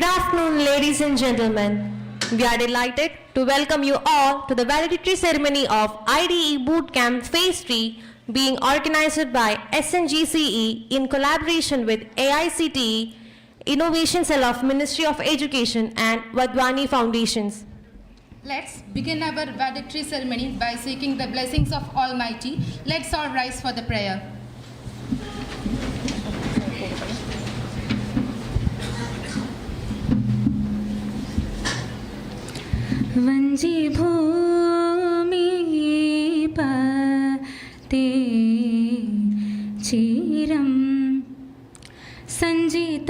afternoon, ladies and gentlemen. We are delighted to welcome you all to the valedictory ceremony of IDE Bootcamp Phase 3 being organized by SNGCE in collaboration with AICTE, Innovation Cell of Ministry of Education and Vadwani Foundations. Let's begin our valedictory ceremony by seeking the blessings of Almighty. Let's all rise for the prayer. वंजी भूमि पते चिरं संजिताभं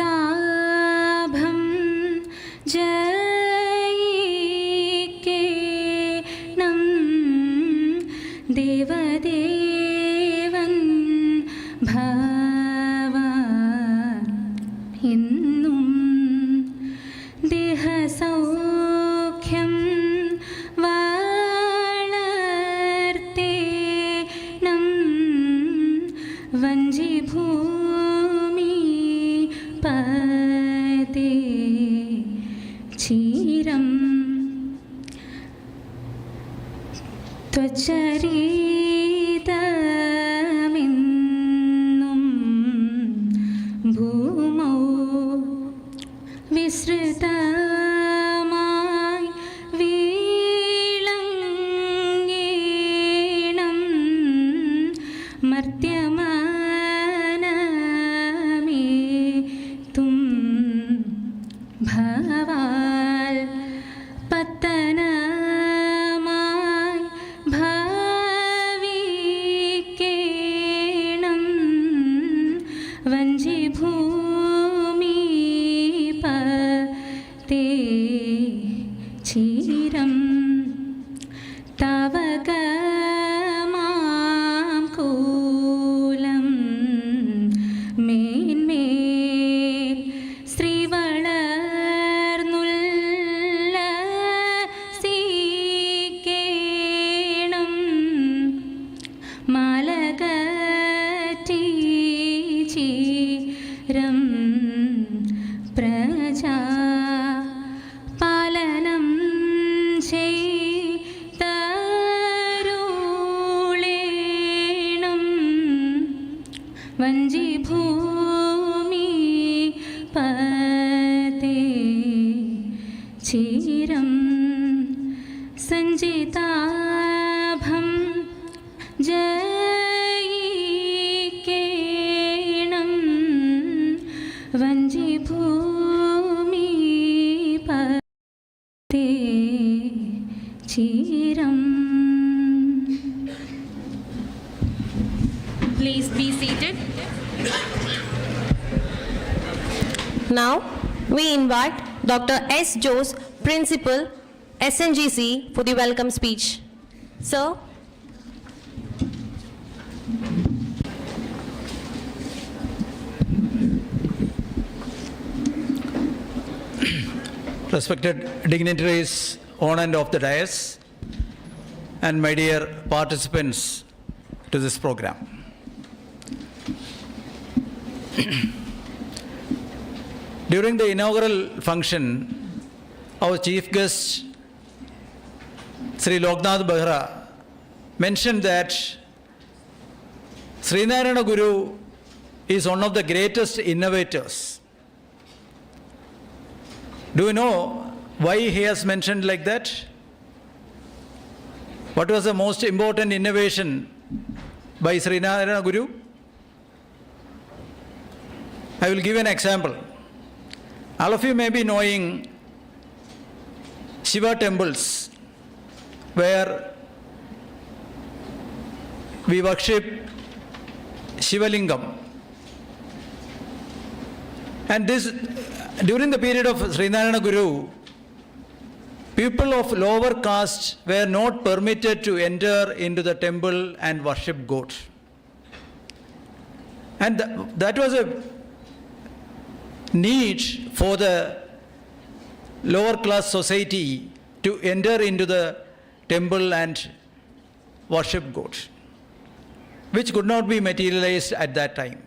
जयिकेनं देवदेवन् भवा इन्नुं देहसौख्यं वंजी भूमि पते चिरं त्वचरितमिन्नुं भूमौ विसृतमाय वीळङ्गेणं मर्त्यमा भवाल पतनमाय भाविकेणं वंजी भूमि पते चिरं तव गमां कूलं मेन्मेल श्रीवळ मालगटीचिरं प्रजा पालनं चैतरुळेणं वंजी भूमि पते चिरं संजिताभं जयिकेनं वंजी भूमि पते चिरं. Please be seated. Now, we invite Dr. S. Jose, Principal, SNGCE, for the welcome speech. Sir. Respected dignitaries on and off the dais, and my dear participants to this program. During the inaugural function, our chief guest, Sri Loknath Behra, mentioned that Srinarayana Guru is one of the greatest innovators. Do you know why he has mentioned like that? What was the most important innovation by Srinarayana Guru? I will give an example. All of you may be knowing Shiva temples where we worship Shivalingam. And this, during the period of Srinarayana Guru, people of lower caste were not permitted to enter into the temple and worship God. And that was a need for the lower class society to enter into the temple and worship God, which could not be materialized at that time.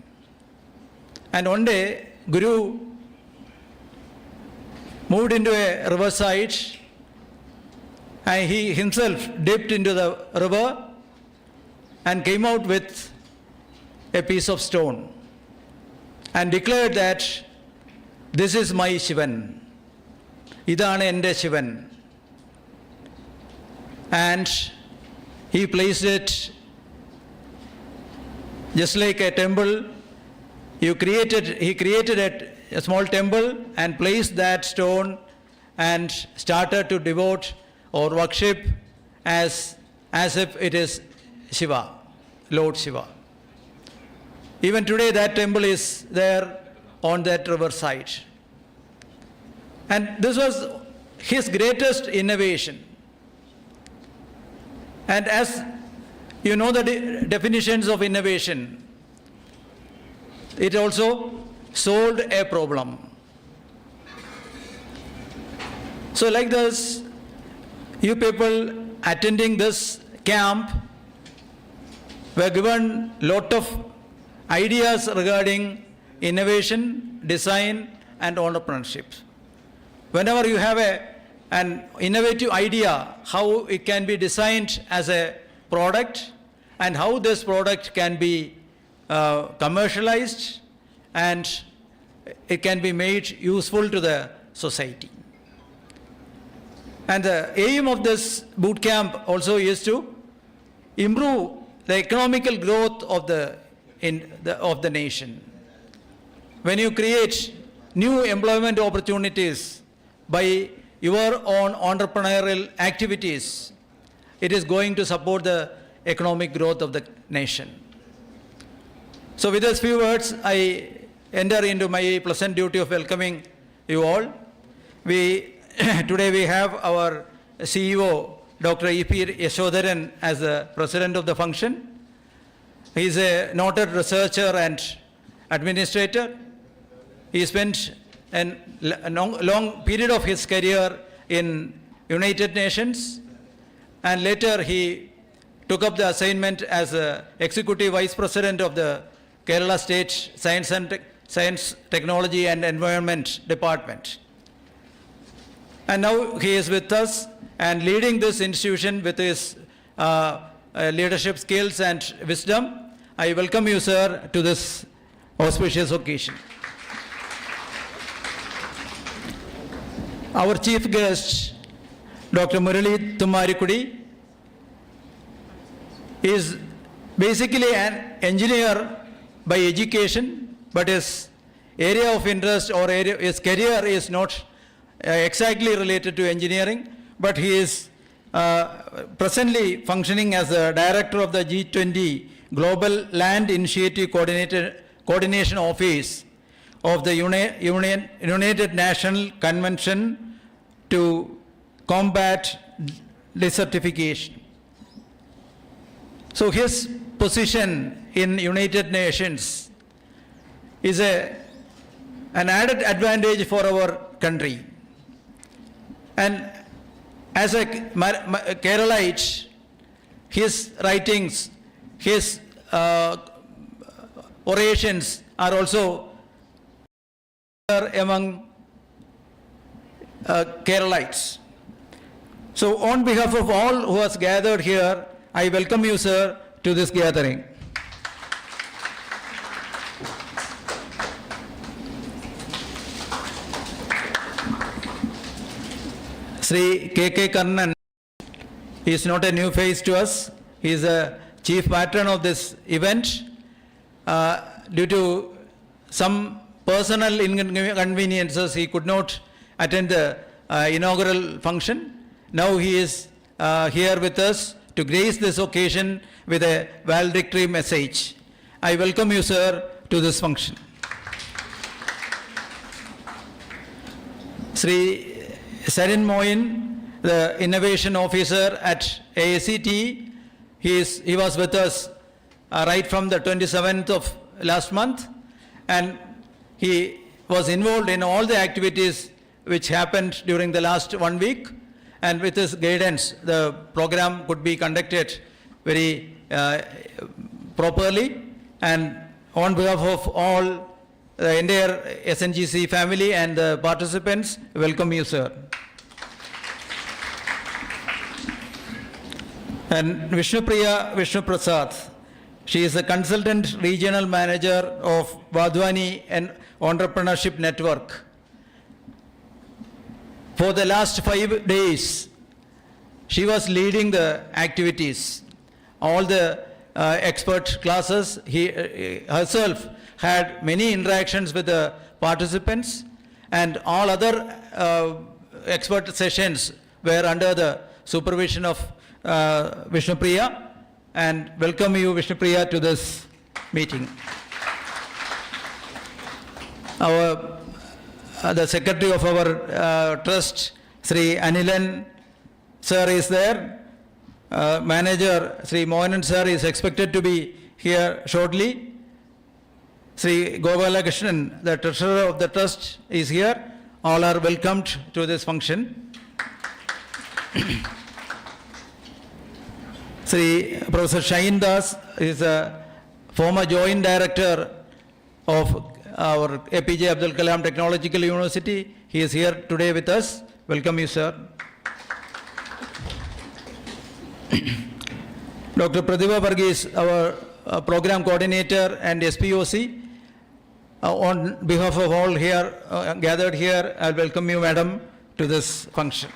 And one day, Guru moved into a riverside, and he himself dipped into the river and came out with a piece of stone and declared that this is my Shivan. Idana ende Shivan. And he placed it just like a temple. He created a small temple and placed that stone and started to devote or worship as if it is Shiva, Lord Shiva. Even today that temple is there on that riverside. And this was his greatest innovation. And as you know the definitions of innovation, it also solved a problem. So like this, you people attending this camp were given lot of ideas regarding innovation, design and entrepreneurship. Whenever you have an innovative idea, how it can be designed as a product and how this product can be commercialized and it can be made useful to the society. And the aim of this boot camp also is to improve the economical growth of the nation. When you create new employment opportunities by your own entrepreneurial activities, it is going to support the economic growth of the nation. So with these few words, I enter into my pleasant duty of welcoming you all. Today we have our CEO, Dr. E.P. Yashodharan, as the president of the function. He is a noted researcher and administrator. He spent a long period of his career in United Nations, and later he took up the assignment as Executive Vice President of the Kerala State Science, Technology and Environment Department. And now he is with us and leading this institution with his leadership skills and wisdom. I welcome you, sir, to this auspicious occasion. Our chief guest, Dr. Murali Tummarikudi, is basically an engineer by education, but his area of interest or his career is not exactly related to engineering, but he is presently functioning as the director of the G20 Global Land Initiative Coordination Office of the United Nations Convention to combat desertification. So his position in United Nations is an added advantage for our country. And as a Keralite, his writings, his orations are also among Keralites. So on behalf of all who has gathered here, I welcome you, sir, to this gathering. Sri K.K. Karnan is not a new face to us. He is a chief patron of this event. Due to some personal inconveniences, he could not attend the inaugural function. Now he is here with us to grace this occasion with a valedictory message. I welcome you, sir, to this function. Sri Sarin Moin, the innovation officer at AACT, he was with us right from the 27th of last month, and he was involved in all the activities which happened during the last 1 week, and with his guidance, the program could be conducted very properly. And on behalf of all the entire SNGCE family and the participants, welcome you, sir. And Vishnu Prasad, she is a consultant regional manager of Vadhwani and Entrepreneurship Network. For the last 5 days, she was leading the activities, all the expert classes. Herself had many interactions with the participants, and all other expert sessions were under the supervision of Vishnu Priya. And welcome you, Vishnu Priya, to this meeting. The secretary of our trust, Sri Anilan sir, is there. Manager Sri Mohanan sir is expected to be here shortly. Sri Gopalakrishnan, the treasurer of the trust, is here. All are welcomed to this function. Sri Professor Shahin Das is a former joint director of our APJ Abdul Kalam Technological University. He is here today with us. Welcome you, sir. Dr. Pratibha Varghese, our program coordinator and SPOC, on behalf of all here gathered here, I welcome you, madam, to this function.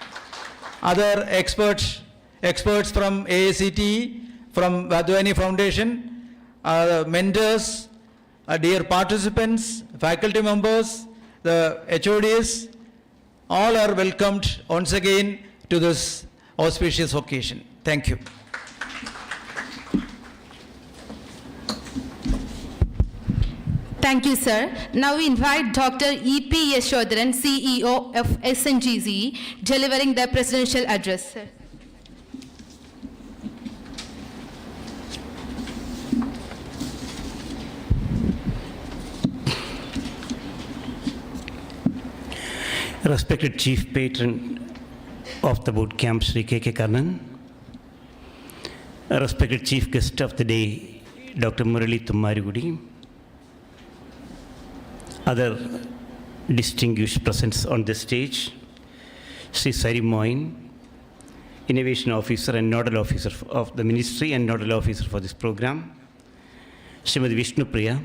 Other experts from AACTE, from Vadhwani Foundation, mentors, dear participants, faculty members, the HODs, all are welcomed once again to this auspicious occasion. Thank you. Thank you, sir. Now we invite Dr. E.P. Yashodharan, CEO of SNGCE, delivering the presidential address. Sir. Respected Chief Patron of the boot camp, Sri K.K. Karnan, respected Chief Guest of the day, Dr. Murali Tummarigudi, other distinguished presence on the stage, Sri Sari Moin, Innovation Officer and Nodal Officer of the Ministry and Nodal Officer for this program, Srimati Vishnu Priya,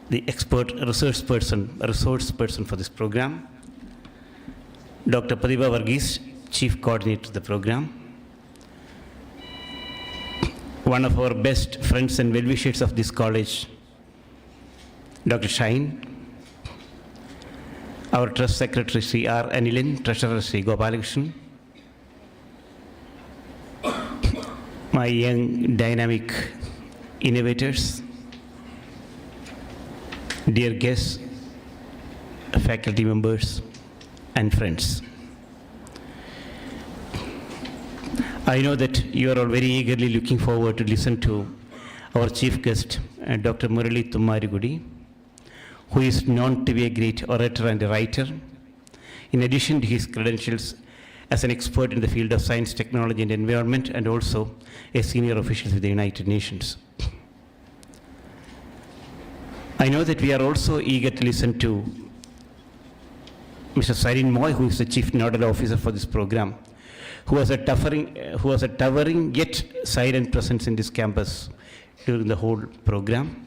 the expert resource person for this program, Dr. Pratibha Varghese, Chief Coordinator of the program, one of our best friends and well-wishers of this college, Dr. Shahin, our Trust Secretary, Sri R. Anilan, Treasurer, Sri Gopalakrishnan, my young, dynamic innovators, dear guests, faculty members, and friends. I know that you are all very eagerly looking forward to listen to our chief guest, Dr. Murali Tummarigudi, who is known to be a great orator and a writer. In addition to his credentials as an expert in the field of science, technology, and environment, and also a senior official with the United Nations. I know that we are also eager to listen to Mr. Sarin Moy, who is the Chief Nodal Officer for this program, who was a towering yet silent presence in this campus during the whole program.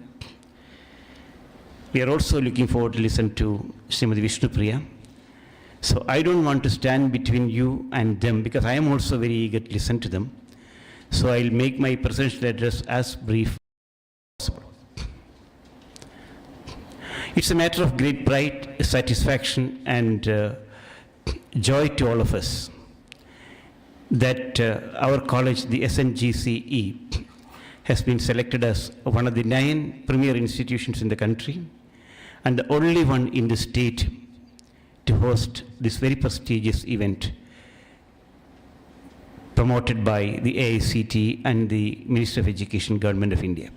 We are also looking forward to listen to Srimati Vishnu Priya. So I don't want to stand between you and them, because I am also very eager to listen to them. So I'll make my presidential address as brief as possible. It's a matter of great pride, satisfaction, and joy to all of us that our college, the SNGCE, has been selected as one of the 9 premier institutions in the country and the only one in the state to host this very prestigious event promoted by the AICTE and the Ministry of Education, Government of India.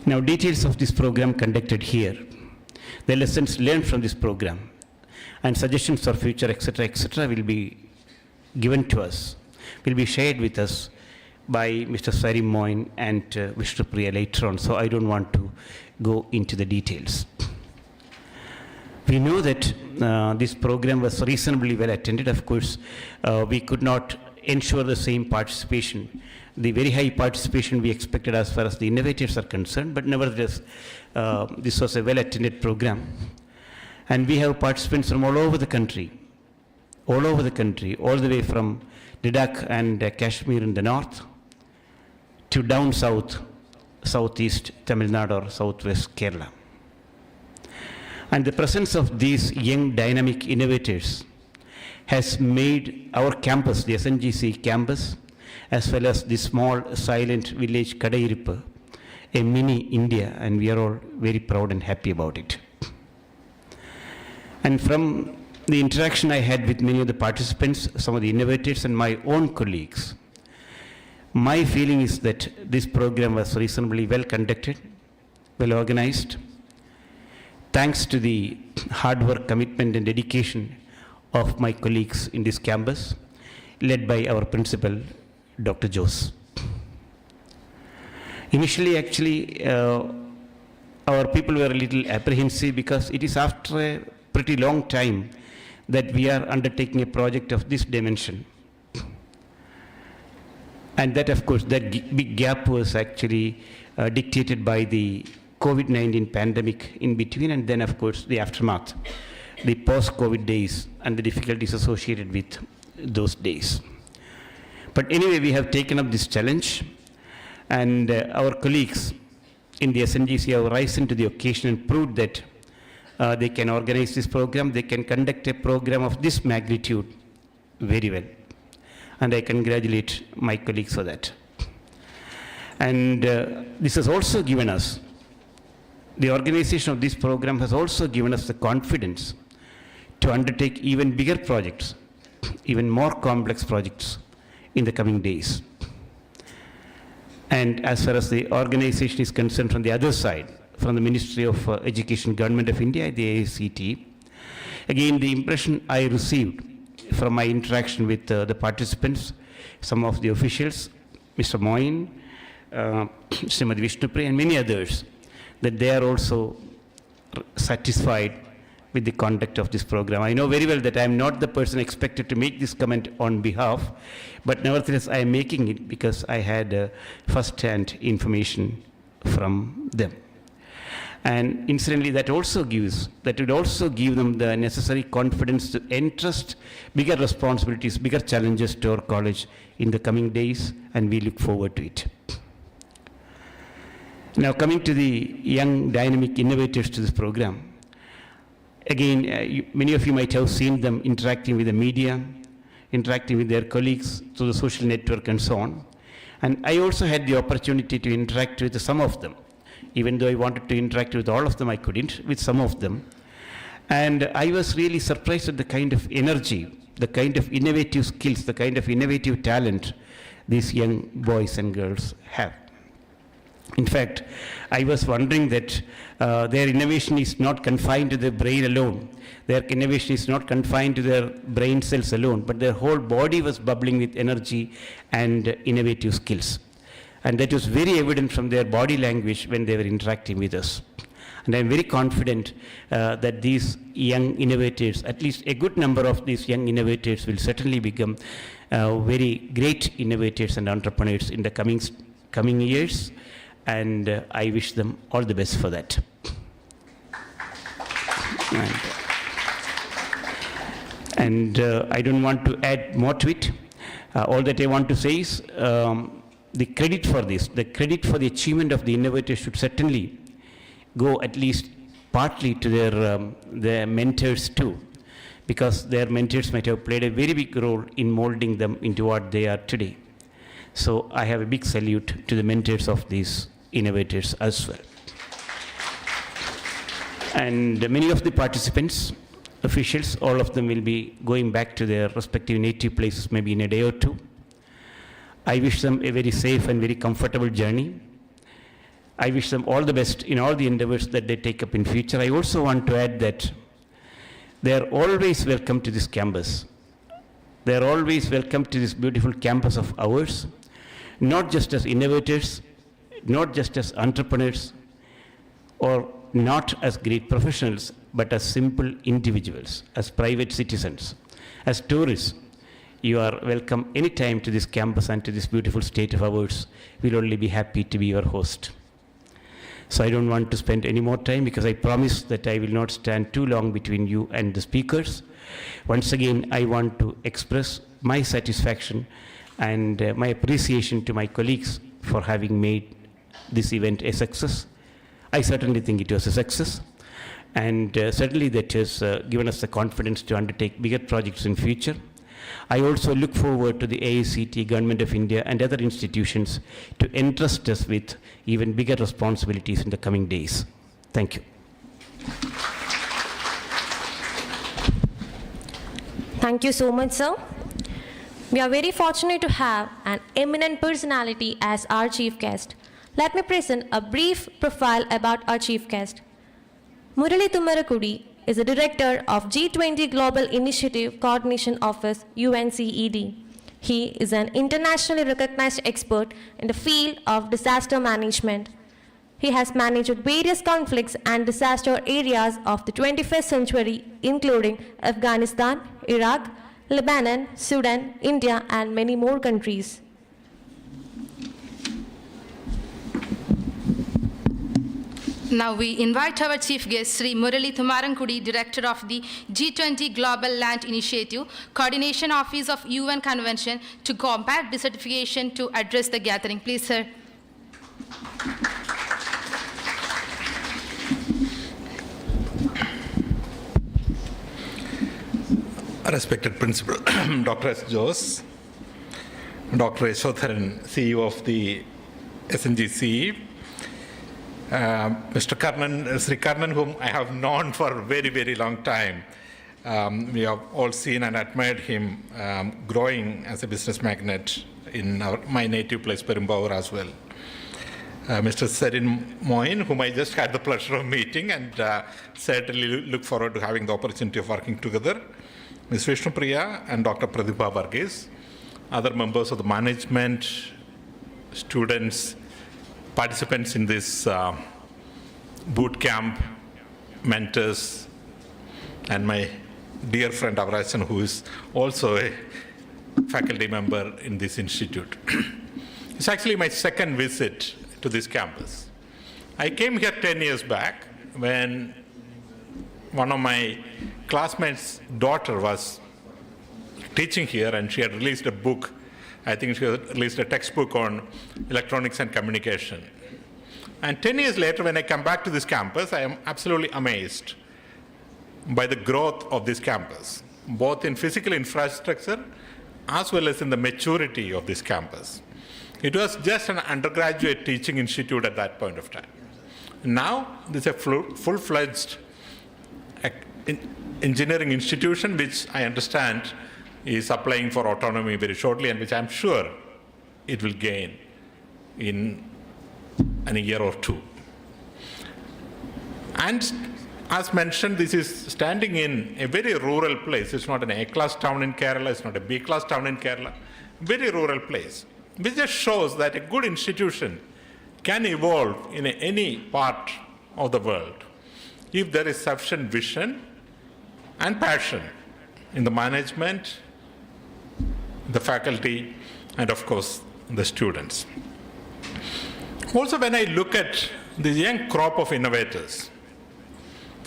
Now, details of this program conducted here, the lessons learned from this program, and suggestions for future, etc., will be given to us, will be shared with us by Mr. Sari Moin and Mr. Priya later on, so I don't want to go into the details. We know that this program was reasonably well attended. Of course, we could not ensure the same participation, the very high participation we expected as far as the innovators are concerned, but nevertheless, this was a well attended program. And we have participants from all over the country, all the way from Ladakh and Kashmir in the north to down south, southeast Tamil Nadu or southwest Kerala. And the presence of these young dynamic innovators has made our campus, the SNGCE campus, as well as the small silent village Kadairippa, a mini India, and we are all very proud and happy about it. And from the interaction I had with many of the participants, some of the innovators and my own colleagues, my feeling is that this program was reasonably well conducted, well organized, thanks to the hard work, commitment and dedication of my colleagues in this campus, led by our principal, Dr. Jose. Initially, actually, our people were a little apprehensive because it is after a pretty long time that we are undertaking a project of this dimension. And that, of course, that big gap was actually dictated by the COVID-19 pandemic in between, and then, of course, the aftermath, the post-COVID days and the difficulties associated with those days. But anyway, we have taken up this challenge, and our colleagues in the SNGC have risen to the occasion and proved that they can organize this program, they can conduct a program of this magnitude very well. And I congratulate my colleagues for that. And this has also given us, the organization of this program has also given us the confidence to undertake even bigger projects, even more complex projects in the coming days. And as far as the organization is concerned from the other side, from the Ministry of Education, Government of India, the AICT, again, the impression I received from my interaction with the participants, some of the officials, Mr. Moin, Srimati Vishnupriya, and many others, that they are also satisfied with the conduct of this program. I know very well that I am not the person expected to make this comment on behalf, but nevertheless I am making it because I had first-hand information from them. And incidentally, that would also give them the necessary confidence to entrust bigger responsibilities, bigger challenges to our college in the coming days, and we look forward to it. Now, coming to the young dynamic innovators to this program, again, many of you might have seen them interacting with the media, interacting with their colleagues through the social network and so on. And I also had the opportunity to interact with some of them. Even though I wanted to interact with all of them, I couldn't, with some of them. And I was really surprised at the kind of energy, the kind of innovative skills, the kind of innovative talent these young boys and girls have. In fact, I was wondering that their innovation is not confined to the brain alone. Their innovation is not confined to their brain cells alone, but their whole body was bubbling with energy and innovative skills. And that was very evident from their body language when they were interacting with us. And I'm very confident that these young innovators, at least a good number of these young innovators, will certainly become very great innovators and entrepreneurs in the coming years. And I wish them all the best for that. And I don't want to add more to it. All that I want to say is the credit for this, the credit for the achievement of the innovators should certainly go at least partly to their mentors too, because their mentors might have played a very big role in molding them into what they are today. So I have a big salute to the mentors of these innovators as well. And many of the participants, officials, all of them will be going back to their respective native places maybe in a day or two. I wish them a very safe and very comfortable journey. I wish them all the best in all the endeavors that they take up in future. I also want to add that they are always welcome to this campus. They are always welcome to this beautiful campus of ours. not just as innovators, not just as entrepreneurs, or not as great professionals, but as simple individuals, as private citizens, as tourists. You are welcome anytime to this campus and to this beautiful state of ours. We'll only be happy to be your host. So I don't want to spend any more time because I promise that I will not stand too long between you and the speakers. Once again, I want to express my satisfaction and my appreciation to my colleagues for having made this event a success. I certainly think it was a success, and certainly that has given us the confidence to undertake bigger projects in future. I also look forward to the AICT, Government of India and other institutions to entrust us with even bigger responsibilities in the coming days. Thank you. Thank you so much, sir. We are very fortunate to have an eminent personality as our chief guest. Let me present a brief profile about our chief guest. Murali Tummarakudi is the director of G20 Global Initiative Coordination Office, UNCED. He is an internationally recognized expert in the field of disaster management. He has managed various conflicts and disaster areas of the 21st century, including Afghanistan, Iraq, Lebanon, Sudan, India, and many more countries. Now we invite our chief guest, Sri Murali Tummarakudi, Director of the G20 Global Land Initiative, Coordination Office of UN Convention to Combat Desertification, to address the gathering. Please, sir. Respected Principal Dr. S. Jose, Dr. Yashodharan, CEO of the SNGCE, Mr. Karnan, Sri Karnan, whom I have known for a very, very long time. We have all seen and admired him growing as a business magnate in my native place, Perumbavoor, as well. Mr. Serin Moin, whom I just had the pleasure of meeting, and certainly look forward to having the opportunity of working together. Ms. Vishnu Priya and Dr. Pradipha Varghese, other members of the management, students, participants in this boot camp, mentors, and my dear friend Avarajan, who is also a faculty member in this institute. It's actually my second visit to this campus. I came here 10 years back when one of my classmates' daughter was teaching here, and she had released a book. I think she had released a textbook on electronics and communication. And 10 years later, when I come back to this campus, I am absolutely amazed by the growth of this campus, both in physical infrastructure as well as in the maturity of this campus. It was just an undergraduate teaching institute at that point of time. Now, this is a full-fledged engineering institution, which I understand is applying for autonomy very shortly, and which I'm sure it will gain in a year or two. And as mentioned, this is standing in a very rural place. It's not an A-class town in Kerala, it's not a B-class town in Kerala, very rural place, which just shows that a good institution can evolve in any part of the world if there is sufficient vision and passion in the management, the faculty, and of course, the students. Also, when I look at the young crop of innovators,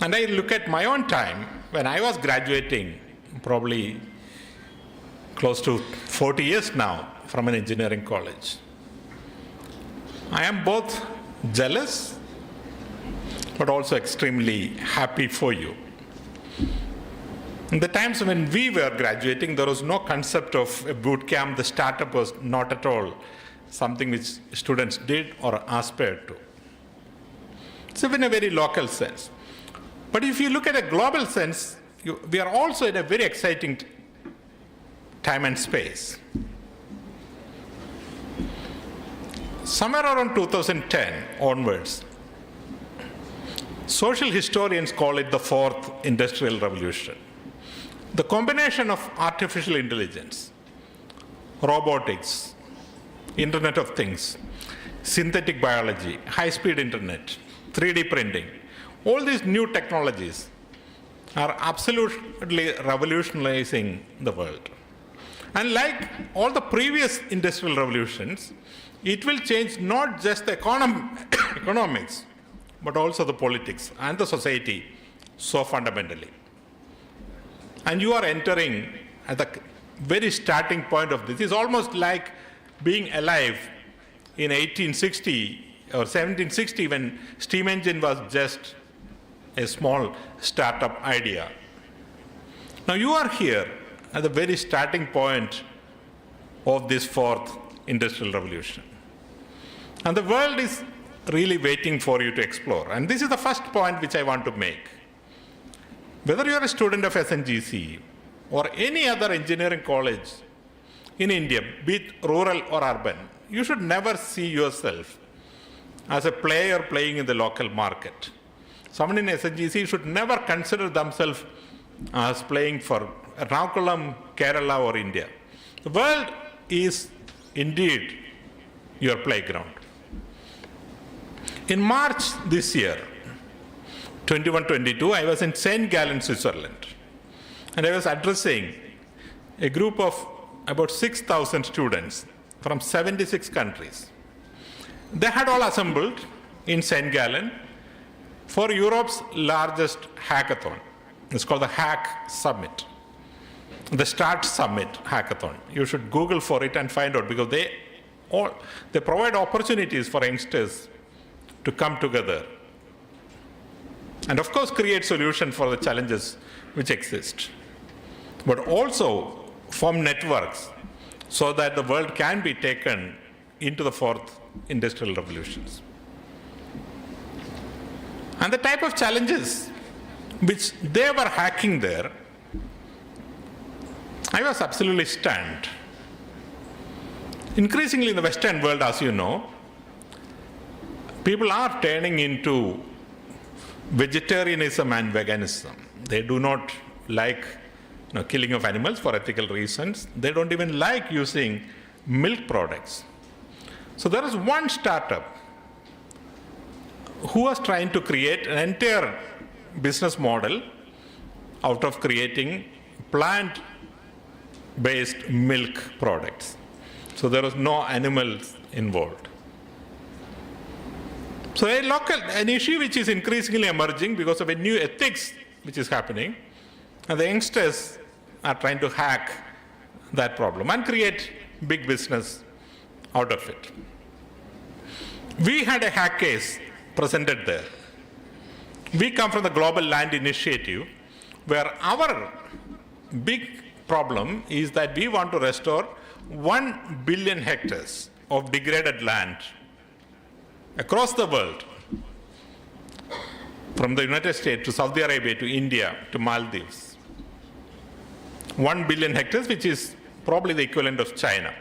and I look at my own time, when I was graduating, probably close to 40 years now from an engineering college, I am both jealous, but also extremely happy for you. In the times when we were graduating, there was no concept of a boot camp. The startup was not at all something which students did or aspired to. So in a very local sense. But if you look at a global sense, we are also in a very exciting time and space. Somewhere around 2010 onwards, social historians call it the fourth industrial revolution. The combination of artificial intelligence, robotics, Internet of Things, synthetic biology, high-speed internet, 3D printing. All these new technologies are absolutely revolutionizing the world. And like all the previous industrial revolutions, it will change not just the economics, but also the politics and the society so fundamentally. And you are entering at the very starting point of this. It's almost like being alive in 1860 or 1760 when steam engine was just a small startup idea. Now you are here at the very starting point of this fourth industrial revolution. And the world is really waiting for you to explore. And this is the first point which I want to make. Whether you are a student of SNGCE or any other engineering college in India, be it rural or urban, you should never see yourself as a player playing in the local market. Someone in SNGCE should never consider themselves as playing for Ernakulam, Kerala or India. The world is indeed your playground. In March this year, 21-22, I was in St. Gallen, Switzerland, and I was addressing a group of about 6,000 students from 76 countries. They had all assembled in St. Gallen for Europe's largest hackathon. It's called the Hack Summit, the Start Summit Hackathon. You should Google for it and find out, because they provide opportunities for youngsters to come together and of course create solutions for the challenges which exist, but also form networks so that the world can be taken into the fourth industrial revolutions. And the type of challenges which they were hacking there, I was absolutely stunned. Increasingly in the Western world, as you know, people are turning into vegetarianism and veganism. They do not like killing of animals for ethical reasons. They don't even like using milk products. So there is one startup who was trying to create an entire business model out of creating plant-based milk products. So there was no animals involved. So an issue which is increasingly emerging because of a new ethics which is happening, and the youngsters are trying to hack that problem and create big business out of it. We had a hack case presented there. We come from the Global Land Initiative, where our big problem is that we want to restore 1 billion hectares of degraded land across the world, from the United States to Saudi Arabia to India to Maldives. 1 billion hectares, which is probably the equivalent of China.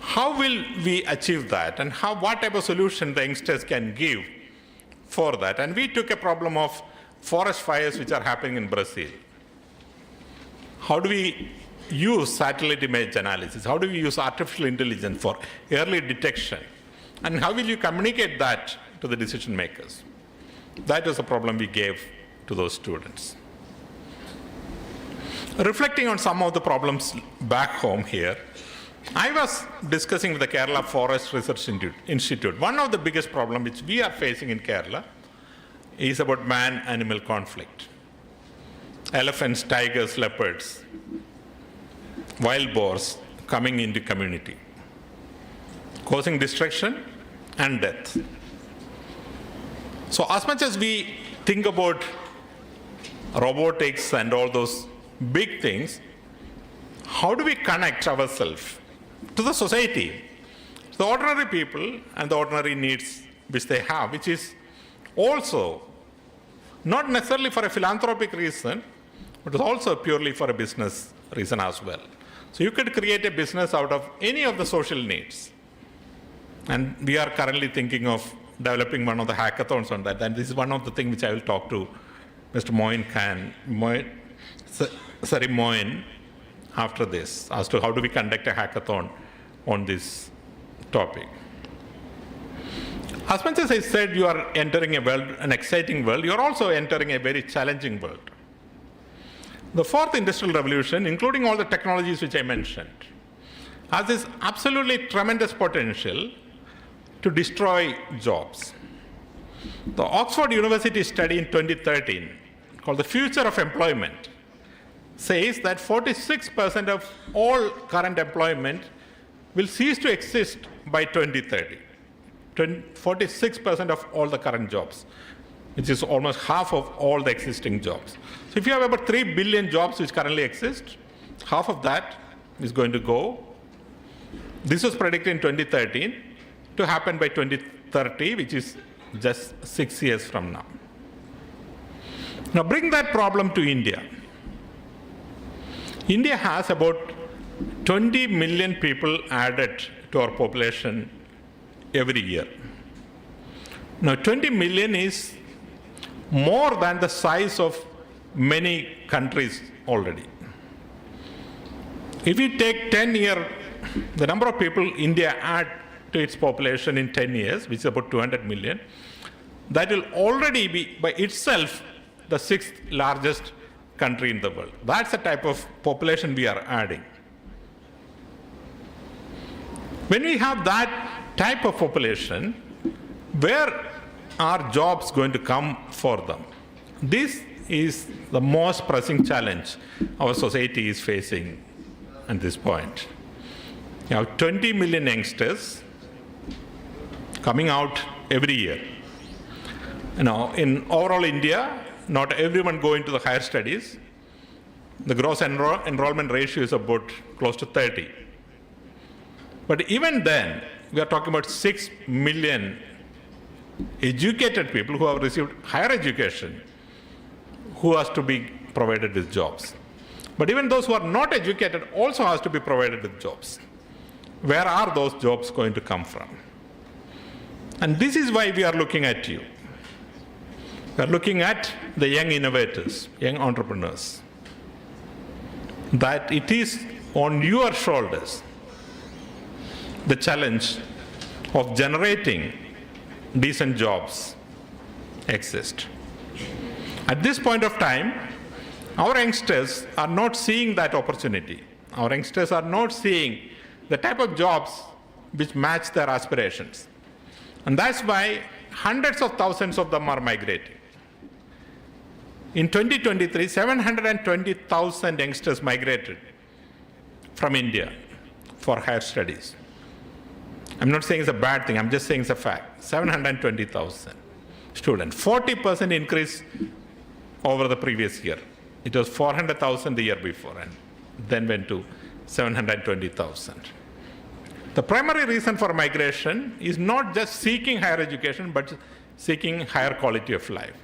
How will we achieve that, and what type of solution the youngsters can give for that? And we took a problem of forest fires which are happening in Brazil. How do we use satellite image analysis? How do we use artificial intelligence for early detection? And how will you communicate that to the decision makers? That was the problem we gave to those students. Reflecting on some of the problems back home here, I was discussing with the Kerala Forest Research Institute. One of the biggest problems which we are facing in Kerala is about man-animal conflict. Elephants, tigers, leopards, wild boars coming into community, causing destruction and death. So as much as we think about robotics and all those big things, how do we connect ourselves to the society, to the ordinary people and the ordinary needs which they have, which is also not necessarily for a philanthropic reason, but also purely for a business reason as well. So you could create a business out of any of the social needs. And we are currently thinking of developing one of the hackathons on that. And this is one of the things which I will talk to Mr. Moin after this, as to how do we conduct a hackathon on this topic. As much as I said you are entering a world, an exciting world, you are also entering a very challenging world. The fourth industrial revolution, including all the technologies which I mentioned, has this absolutely tremendous potential to destroy jobs. The Oxford University study in 2013, called The Future of Employment, says that 46% of all current employment will cease to exist by 2030. 46% of all the current jobs, which is almost half of all the existing jobs. So if you have about 3 billion jobs which currently exist, half of that is going to go. This was predicted in 2013 to happen by 2030, which is just 6 years from now. Now bring that problem to India. India has about 20 million people added to our population every year. Now 20 million is more than the size of many countries already. If you take 10 years, the number of people India add to its population in 10 years, which is about 200 million, that will already be by itself the 6th largest country in the world. That's the type of population we are adding. When we have that type of population, where are jobs going to come for them? This is the most pressing challenge our society is facing at this point. You have 20 million youngsters coming out every year. Now, in overall India, not everyone go into the higher studies. The gross enrollment ratio is about close to 30. But even then, we are talking about 6 million educated people who have received higher education, who has to be provided with jobs. But even those who are not educated also has to be provided with jobs. Where are those jobs going to come from? And this is why we are looking at you. We are looking at the young innovators, young entrepreneurs. That it is on your shoulders the challenge of generating decent jobs exist. At this point of time, our youngsters are not seeing that opportunity. Our youngsters are not seeing the type of jobs which match their aspirations. And that's why hundreds of thousands of them are migrating. In 2023, 720,000 youngsters migrated from India for higher studies. I'm not saying it's a bad thing, I'm just saying it's a fact. 720,000 students, 40% increase over the previous year. It was 400,000 the year before and then went to 720,000. The primary reason for migration is not just seeking higher education, but seeking higher quality of life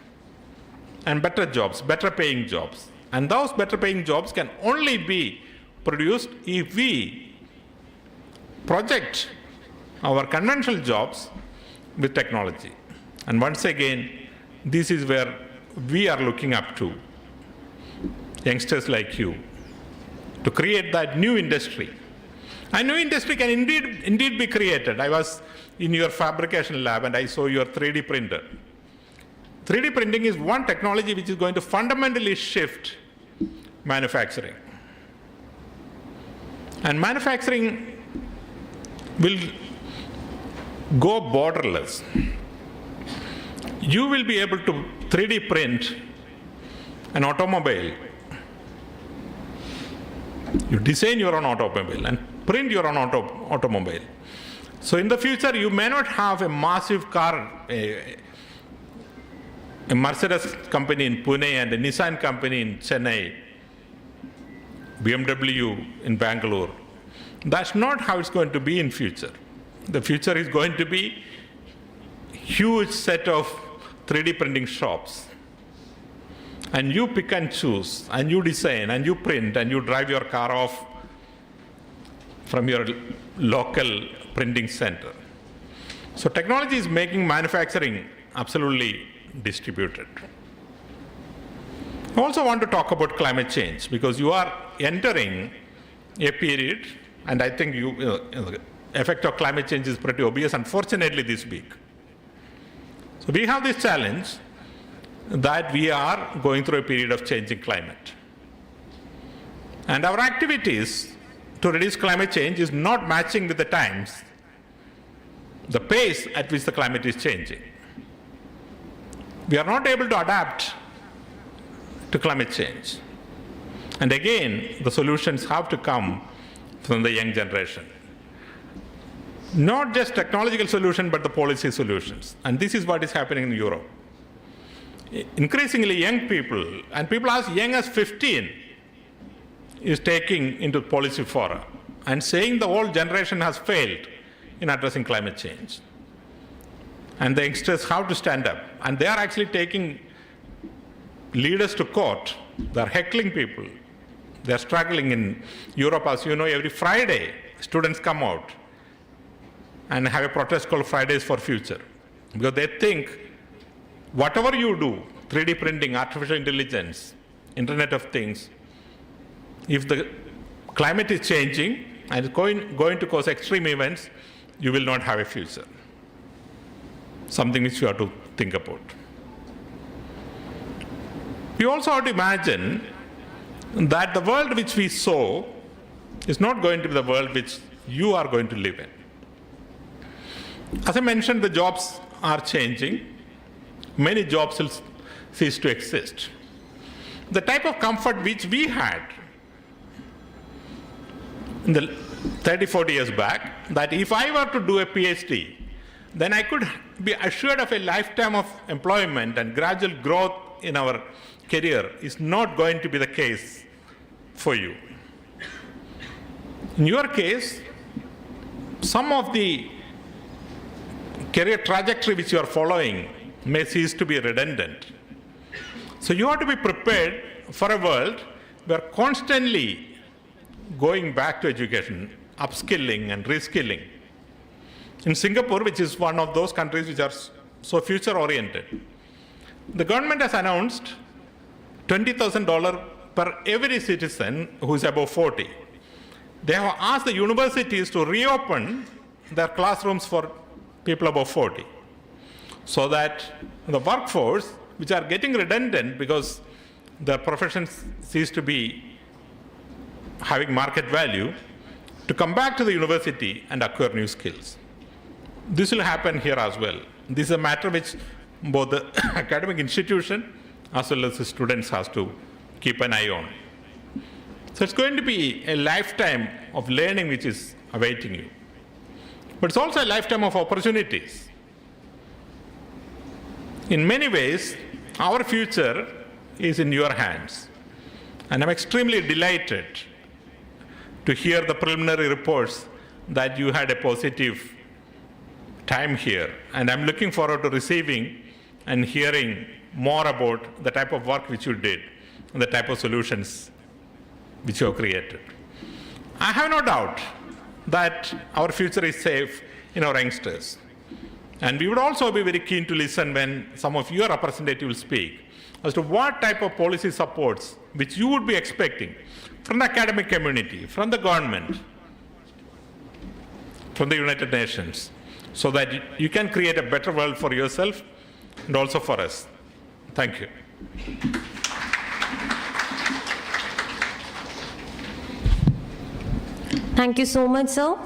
and better jobs, better paying jobs. And those better paying jobs can only be produced if we project our conventional jobs with technology. And once again, this is where we are looking up to youngsters like you to create that new industry. A new industry can indeed be created. I was in your fabrication lab and I saw your 3D printer. 3D printing is one technology which is going to fundamentally shift manufacturing. And manufacturing will go borderless. You will be able to 3D print an automobile. You design your own automobile and print your own automobile. So in the future, you may not have a massive car, a Mercedes company in Pune and a Nissan company in Chennai, BMW in Bangalore. That's not how it's going to be in future. The future is going to be huge set of 3D printing shops. And you pick and choose, and you design, and you print, and you drive your car off from your local printing center. So technology is making manufacturing absolutely distributed. I also want to talk about climate change because you are entering a period, And I think the effect of climate change is pretty obvious, unfortunately, this week. So we have this challenge that we are going through a period of changing climate. And our activities to reduce climate change is not matching with the times, the pace at which the climate is changing. We are not able to adapt to climate change. And again, the solutions have to come from the young generation. Not just technological solutions, but the policy solutions. And this is what is happening in Europe. Increasingly young people, and people as young as 15, is taking into policy fora and saying the whole generation has failed in addressing climate change. And the youngsters have to stand up. And they are actually taking leaders to court. They are heckling people. They are struggling in Europe. As you know, every Friday, students come out and have a protest called Fridays for Future. Because they think whatever you do, 3D printing, artificial intelligence, Internet of Things, if the climate is changing and it's going to cause extreme events, you will not have a future. Something which you have to think about. You also have to imagine that the world which we saw is not going to be the world which you are going to live in. As I mentioned, the jobs are changing. Many jobs will cease to exist. The type of comfort which we had in the 30, 40 years back, that if I were to do a PhD, then I could be assured of a lifetime of employment and gradual growth in our career, is not going to be the case for you. In your case, some of the career trajectory which you are following may cease to be redundant. So you have to be prepared for a world where constantly going back to education, upskilling and reskilling. In Singapore, which is one of those countries which are so future-oriented, the government has announced $20,000 per every citizen who is above 40. They have asked the universities to reopen their classrooms for people above 40, so that the workforce, which are getting redundant because the professions cease to be having market value, to come back to the university and acquire new skills. This will happen here as well. This is a matter which both the academic institution as well as the students has to keep an eye on. So it's going to be a lifetime of learning which is awaiting you. But it's also a lifetime of opportunities. In many ways, our future is in your hands. And I'm extremely delighted to hear the preliminary reports that you had a positive time here. And I'm looking forward to receiving and hearing more about the type of work which you did and the type of solutions which you have created. I have no doubt that our future is safe in our youngsters. And we would also be very keen to listen when some of your representatives speak as to what type of policy supports which you would be expecting from the academic community, from the government, from the United Nations, so that you can create a better world for yourself and also for us. Thank you. Thank you so much, sir.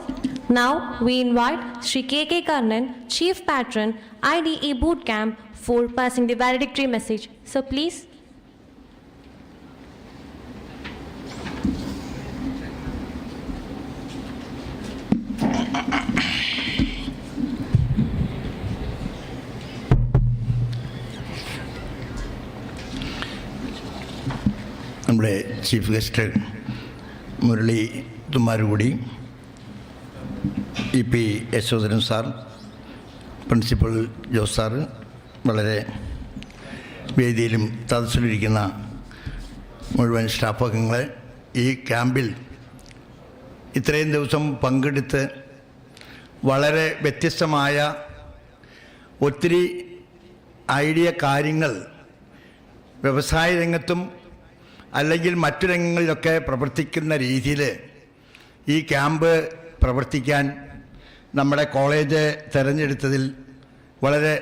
Now we invite Shri K.K. Karnan, Chief Patron, IDE Bootcamp, for passing the valedictory message. So please. നമ്മുടെ chief guest Murali Thummarukudy, EP Yashodharan sir, principal Jose sir, വളരെ വേദിയിലും സദസ്സിലിരിക്കുന്ന മുഴുവൻ staff അംഗങ്ങളെ, ഈ ക്യാമ്പിൽ ഇത്രയും ദിവസം പങ്കെടുത്ത് വളരെ വ്യത്യസ്തമായ ഒത്തിരി ഐഡിയ കാര്യങ്ങൾ വ്യവസായ രംഗത്തും അല്ലെങ്കിൽ മറ്റു രംഗങ്ങളിലൊക്കെ പ്രവർത്തിക്കുന്ന രീതിയിൽ ഈ ക്യാമ്പ് പ്രവർത്തിക്കാൻ നമ്മുടെ കോളേജ് തിരഞ്ഞെടുത്തതിൽ വളരെ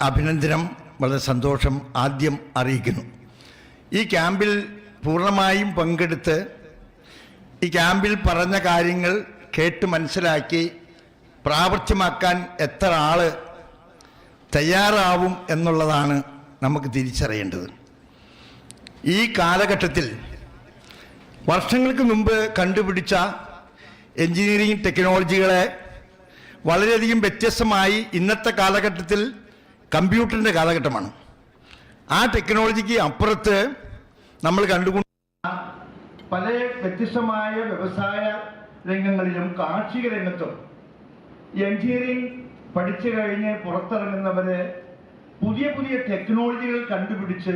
അഭിനന്ദനം, വളരെ സന്തോഷം ആദ്യം അറിയിക്കുന്നു. ഈ ക്യാമ്പിൽ പൂർണ്ണമായും പങ്കെടുത്ത് ഈ ക്യാമ്പിൽ പറഞ്ഞ കാര്യങ്ങൾ കേട്ട് മനസ്സിലാക്കി പ്രാവർത്തികമാക്കാൻ എത്ര ആൾ തയ്യാറാവും എന്നുള്ളതാണ് നമുക്ക് തിരിച്ചറിയേണ്ടത്. ഈ കാലഘട്ടത്തിൽ വർഷങ്ങൾക്ക് മുമ്പ് കണ്ടുപിടിച്ച എൻജിനീയറിംഗ് ടെക്നോളജികളെ വളരെയധികം വ്യത്യസ്തമായി ഇന്നത്തെ കാലഘട്ടത്തിൽ കമ്പ്യൂട്ടറിൻ്റെ കാലഘട്ടമാണ്. ആ ടെക്നോളജിക്ക് അപ്പുറത്ത് നമ്മൾ കണ്ടുകൊണ്ട് പല വ്യത്യസ്തമായ വ്യവസായ രംഗങ്ങളിലും കാർഷിക രംഗത്തും എൻജിനീയറിംഗ് പഠിച്ചു കഴിഞ്ഞ് പുറത്തിറങ്ങുന്നവരെ പുതിയ പുതിയ ടെക്നോളജികൾ കണ്ടുപിടിച്ച്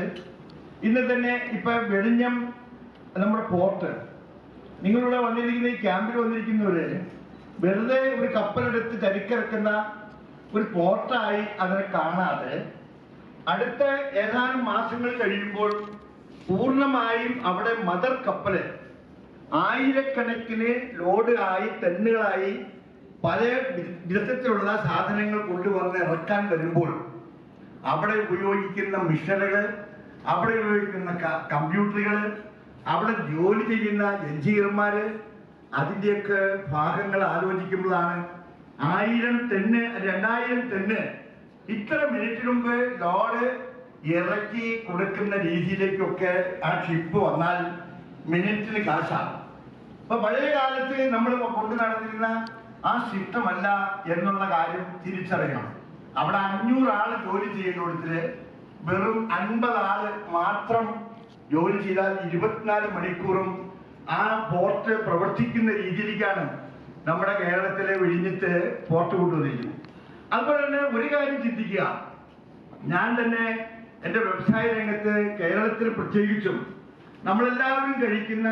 ഇന്ന് തന്നെ ഇപ്പം വെളിഞ്ഞം നമ്മുടെ പോർട്ട്, നിങ്ങളിവിടെ വന്നിരിക്കുന്ന ഈ ക്യാമ്പിൽ വന്നിരിക്കുന്നവര് വെറുതെ ഒരു കപ്പലെടുത്ത് ചരിക്കിറക്കുന്ന ഒരു പോർട്ടായി അതിനെ കാണാതെ അടുത്ത ഏതാനും മാസങ്ങൾ കഴിയുമ്പോൾ പൂർണ്ണമായും അവിടെ മദർ കപ്പല് ആയിരക്കണക്കിന് ലോഡായി ടെന്നുകളായി പല വിധത്തിലുള്ള സാധനങ്ങൾ കൊണ്ടുവന്ന് ഇറക്കാൻ വരുമ്പോൾ അവിടെ ഉപയോഗിക്കുന്ന മിഷനുകൾ, അവിടെ ഉപയോഗിക്കുന്ന കമ്പ്യൂട്ടറുകൾ, അവിടെ ജോലി ചെയ്യുന്ന എഞ്ചിനീയർമാര്, അതിൻ്റെയൊക്കെ ഭാഗങ്ങൾ ആലോചിക്കുമ്പോഴാണ് 1000 ടണ്ണ് 2000 ടണ്ണ് ഇത്ര മിനിറ്റിന് മുമ്പ് ലോഡ് ഇറക്കി കൊടുക്കുന്ന രീതിയിലേക്കൊക്കെ ആ ഷിപ്പ് വന്നാൽ മിനിറ്റിന് കാശാണ്. അപ്പൊ പഴയ കാലത്ത് നമ്മൾ കൊണ്ടു നടന്നിരുന്ന ആ സിസ്റ്റമല്ല എന്നുള്ള കാര്യം തിരിച്ചറിയണം. അവിടെ 500 ആള് ജോലി ചെയ്യുന്നിടത്തില് വെറും 50 ആള് മാത്രം ജോലി ചെയ്താൽ 24 മണിക്കൂറും ആ പോർട്ട് പ്രവർത്തിക്കുന്ന രീതിയിലേക്കാണ് നമ്മുടെ കേരളത്തിലെ വിഴിഞ്ഞിട്ട് പോർട്ട് കൊണ്ടുവന്നിരിക്കുന്നത്. അതുപോലെ തന്നെ ഒരു കാര്യം ചിന്തിക്കുക, ഞാൻ തന്നെ എൻ്റെ വ്യവസായ രംഗത്ത് കേരളത്തിൽ പ്രത്യേകിച്ചും നമ്മളെല്ലാവരും കഴിക്കുന്ന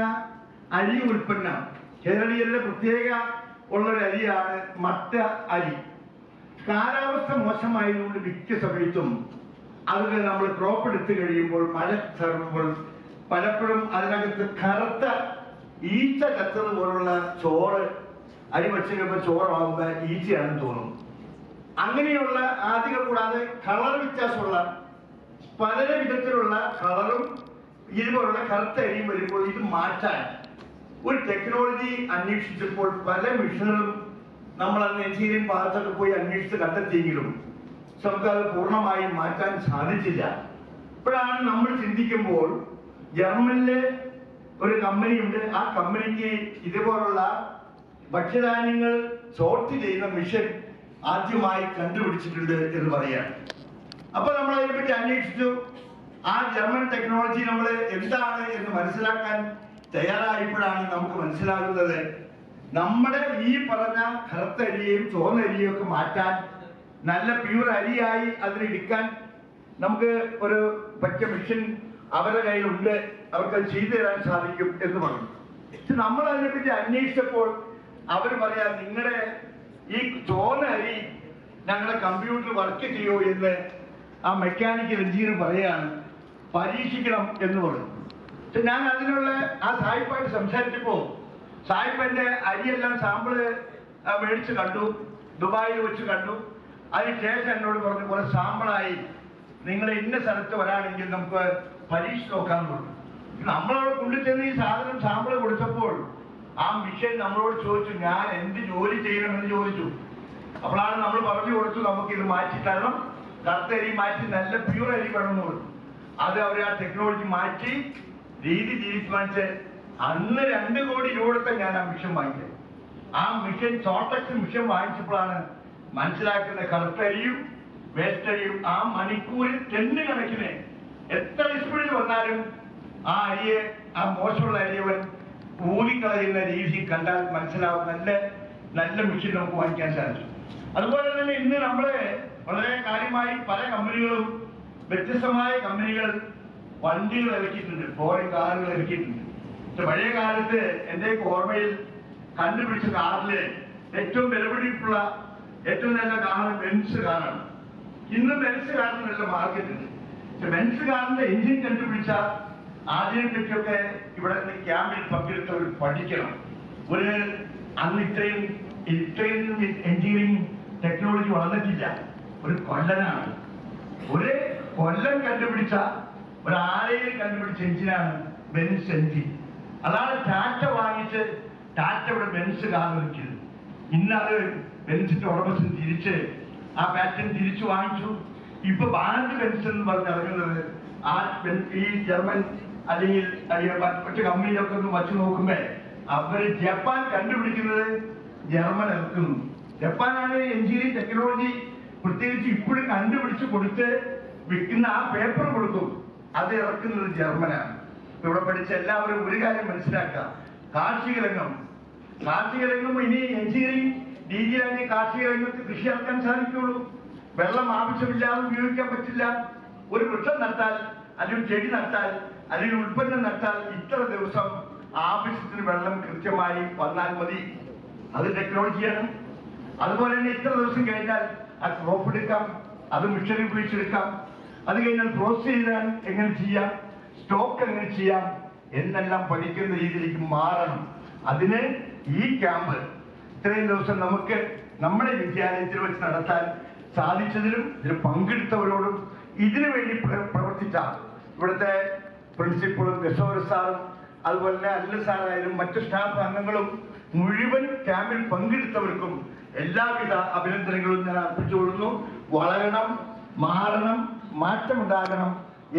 അരി ഉൽപ്പന്നം, കേരളീയരുടെ പ്രത്യേക ഉള്ളൊരു അരിയാണ് മട്ട അരി. കാലാവസ്ഥ മോശമായതുകൊണ്ട് മിക്ക സമയത്തും അതിന് നമ്മൾ ക്രോപ്പ് എടുത്തു കഴിയുമ്പോൾ മഴ ചേർക്കുമ്പോൾ പലപ്പോഴും അതിനകത്ത് കറുത്ത ഈച്ച കത്തുന്നത് പോലുള്ള ചോറ് അരി വെച്ച് കഴിയുമ്പോൾ ചോറാകുമ്പോൾ ഈച്ചയാണെന്ന് തോന്നും. അങ്ങനെയുള്ള ആദ്യം കൂടാതെ കളർ വ്യത്യാസമുള്ള പല വിധത്തിലുള്ള കളറും ഇതുപോലുള്ള കറുത്ത അരിയും വരുമ്പോൾ ഇത് മാറ്റാൻ ഒരു ടെക്നോളജി അന്വേഷിച്ചപ്പോൾ പല മിഷനുകളും നമ്മൾ അന്ന് എഞ്ചിനീയറിംഗ് ഭാഗത്തൊക്കെ പോയി അന്വേഷിച്ച് കണ്ടെത്തിയെങ്കിലും നമുക്കത് പൂർണ്ണമായും മാറ്റാൻ സാധിച്ചില്ല. ഇപ്പോഴാണ് നമ്മൾ ചിന്തിക്കുമ്പോൾ ജർമ്മനിലെ ഒരു കമ്പനിയുണ്ട്, ആ കമ്പനിക്ക് ഇതുപോലുള്ള ഭക്ഷ്യധാന്യങ്ങൾ സോർട്ട് ചെയ്യുന്ന മിഷൻ ആദ്യമായി കണ്ടുപിടിച്ചിട്ടുണ്ട് എന്ന് പറയാണ്. അപ്പൊ നമ്മൾ അതിനെപ്പറ്റി അന്വേഷിച്ചു. ആ ജർമ്മൻ ടെക്നോളജി നമ്മൾ എന്താണ് എന്ന് മനസ്സിലാക്കാൻ തയ്യാറായപ്പോഴാണ് നമുക്ക് മനസ്സിലാകുന്നത് നമ്മുടെ ഈ പറഞ്ഞ കറുത്ത അരിയെയും ചുവന്ന അരിയും ഒക്കെ മാറ്റാൻ, നല്ല പ്യൂർ അരിയായി അതിനെടുക്കാൻ നമുക്ക് ഒരു പറ്റിയ മിഷൻ അവരുടെ കയ്യിലുണ്ട്, അവർക്ക് ചെയ്തു തരാൻ സാധിക്കും എന്ന് പറഞ്ഞു. നമ്മൾ അതിനെപ്പറ്റി അന്വേഷിച്ചപ്പോൾ അവർ പറയാ, നിങ്ങളുടെ ഈ ചുവന്ന അരി ഞങ്ങളുടെ കമ്പ്യൂട്ടർ വർക്ക് ചെയ്യോ എന്ന് ആ മെക്കാനിക്കൽ എഞ്ചിനീയർ പറയാണ്, പരീക്ഷിക്കണം എന്ന് പറഞ്ഞു. പക്ഷെ ഞാൻ അതിനുള്ള ആ സായിപ്പായിട്ട് സംസാരിച്ചപ്പോൾ സായിപ്പന്റെ അരിയെല്ലാം സാമ്പിള് മേടിച്ച് കണ്ടു, ദുബായിൽ വെച്ച് കണ്ടു. അതിനുശേഷം എന്നോട് പറഞ്ഞു, കുറെ സാമ്പിളായി, നിങ്ങൾ ഇന്ന സ്ഥലത്ത് വരാണെങ്കിൽ നമുക്ക് പരീക്ഷ നോക്കാമെന്ന് പറഞ്ഞു. നമ്മളവിടെ കൊണ്ടുചെന്ന് ഈ സാധനം സാമ്പിള് കൊടുത്തപ്പോൾ ആ മിഷൻ നമ്മളോട് ചോദിച്ചു, ഞാൻ എന്ത് ജോലി ചെയ്യണമെന്ന് ചോദിച്ചു. അപ്പോഴാണ് നമ്മൾ പറഞ്ഞു കൊടുത്തു, നമുക്ക് ഇത് മാറ്റി തരണം, കറുത്ത അരി മാറ്റി നല്ല പ്യൂർ അരി വേണമെന്ന് പറഞ്ഞു. അത് അവർ ആ ടെക്നോളജി മാറ്റി രീതി തീരുമാനിച്ച് അന്ന് 2 കോടി രൂപ കൊടുത്ത ഞാൻ ആ മിഷൻ വാങ്ങിച്ചത്. ആ മിഷൻ ചോട്ടക്സ് മിഷൻ വാങ്ങിച്ചപ്പോഴാണ് മനസ്സിലാക്കുന്ന കറുത്ത അരിയും വേസ്റ്റ് അരിയും ആ മണിക്കൂറിൽ 10 കണക്കിന് എത്ര സ്പീഡിൽ വന്നാലും ആ അരിയെ, ആ മോശമുള്ള അരിയവൻ ഊതിക്കളയുന്ന രീതി കണ്ടാൽ മനസ്സിലാവും. നല്ല നല്ല മെഷീൻ നമുക്ക് വാങ്ങിക്കാൻ സാധിച്ചു. അതുപോലെ തന്നെ ഇന്ന് നമ്മള് വളരെ കാര്യമായി പല കമ്പനികളും, വ്യത്യസ്തമായ കമ്പനികൾ വണ്ടികൾ ഇറക്കിയിട്ടുണ്ട്, ഫോറിൻ കാറുകൾ ഇറക്കിയിട്ടുണ്ട്. പക്ഷെ പഴയ കാലത്ത് എൻ്റെ ഓർമ്മയിൽ കണ്ടുപിടിച്ച കാറില് ഏറ്റവും വിലപിടിപ്പുള്ള ഏറ്റവും നല്ല കാർ ബെൻസ് കാറാണ്. ഇന്ന് ബെൻസ് കാറിന് നല്ല മാർക്കറ്റുണ്ട്. പക്ഷെ ബെൻസ് കാറിന്റെ എഞ്ചിൻ കണ്ടുപിടിച്ച അതിനെ പറ്റിയൊക്കെ ഇവിടെ ക്യാമ്പിൽ പങ്കെടുത്തവർ പഠിക്കണം. ഒരു അന്ന് ഇത്രയും എഞ്ചിനീയറിംഗ് ടെക്നോളജി വളർന്നിട്ടില്ല. ഒരു കൊല്ലനാണ്, ഒരു കൊല്ലം കണ്ടുപിടിച്ച ഒരു ആലയിൽ കണ്ടുപിടിച്ച എഞ്ചിനാണ് ബെൻസ് എഞ്ചിൻ. അതാണ് ടാറ്റ വാങ്ങിച്ച് ടാറ്റയുടെ ബെൻസ് കാർ ഒരുക്കിയത്. ഇന്നത് ബെൻസിന്റെ ഉടമസ്ഥൻ തിരിച്ച് ആ പാറ്റേൺ തിരിച്ചു വാങ്ങിച്ചു. ഇപ്പൊ ഭാരത് ബെൻസ് എന്ന് പറഞ്ഞ് ഇറങ്ങുന്നത് ആ ഈ ജർമ്മൻ അല്ലെങ്കിൽ മറ്റു കമ്പനിയിലൊക്കെ ഒന്ന് വച്ചു നോക്കുമ്പോ അവര് ജപ്പാൻ കണ്ടുപിടിക്കുന്നത് ജർമ്മൻ ഇറക്കുന്നു. ജപ്പാനാണ് എഞ്ചിനീയറിംഗ് ടെക്നോളജി പ്രത്യേകിച്ച് ഇപ്പോഴും കണ്ടുപിടിച്ച് കൊടുത്ത് വിൽക്കുന്ന ആ പേപ്പർ കൊടുക്കും, അത് ഇറക്കുന്നത് ജർമ്മനാണ്. ഇവിടെ പഠിച്ച എല്ലാവരും ഒരു കാര്യം മനസ്സിലാക്കാം, കാർഷിക രംഗം ഇനി എഞ്ചിനീയറിംഗ് രീതിയിലാണെങ്കിൽ കാർഷിക രംഗത്ത് കൃഷി ഇറക്കാൻ സാധിക്കുള്ളൂ. വെള്ളം ആവശ്യമില്ലാതെ ഉപയോഗിക്കാൻ പറ്റില്ല. ഒരു വൃക്ഷം നട്ടാൽ അല്ലെങ്കിൽ ചെടി നട്ടാൽ അല്ലെങ്കിൽ ഉൽപ്പന്നം നട്ടാൽ ഇത്ര ദിവസം ആവശ്യത്തിന് വെള്ളം കൃത്യമായി വന്നാൽ മതി. അത് ടെക്നോളജിയാണ്. അതുപോലെ തന്നെ ഇത്ര ദിവസം കഴിഞ്ഞാൽ ആ ക്രോപ്പ് എടുക്കാം, അത് മിഷനറി ഉപയോഗിച്ചെടുക്കാം. അത് കഴിഞ്ഞാൽ പ്രോസസ് ചെയ്താൽ എങ്ങനെ ചെയ്യാം, സ്റ്റോക്ക് എങ്ങനെ ചെയ്യാം എന്നെല്ലാം പഠിക്കുന്ന രീതിയിലേക്ക് മാറണം. അതിന് ഈ ക്യാമ്പ് ഇത്രയും ദിവസം നമുക്ക് നമ്മുടെ വിദ്യാലയത്തിൽ വെച്ച് നടത്താൻ സാധിച്ചതിലും ഇതിൽ പങ്കെടുത്തവരോടും ഇതിനു വേണ്ടി പ്രവർത്തിച്ച ഇവിടുത്തെ പ്രിൻസിപ്പളും ഗസോർ സാറും അതുപോലെ തന്നെ അല്ല സാറായാലും മറ്റു സ്റ്റാഫ് അംഗങ്ങളും മുഴുവൻ ക്യാമ്പിൽ പങ്കെടുത്തവർക്കും എല്ലാവിധ അഭിനന്ദനങ്ങളും ഞാൻ അർപ്പിച്ചുകൊള്ളുന്നു. വളരണം, മാറണം, മാറ്റമുണ്ടാകണം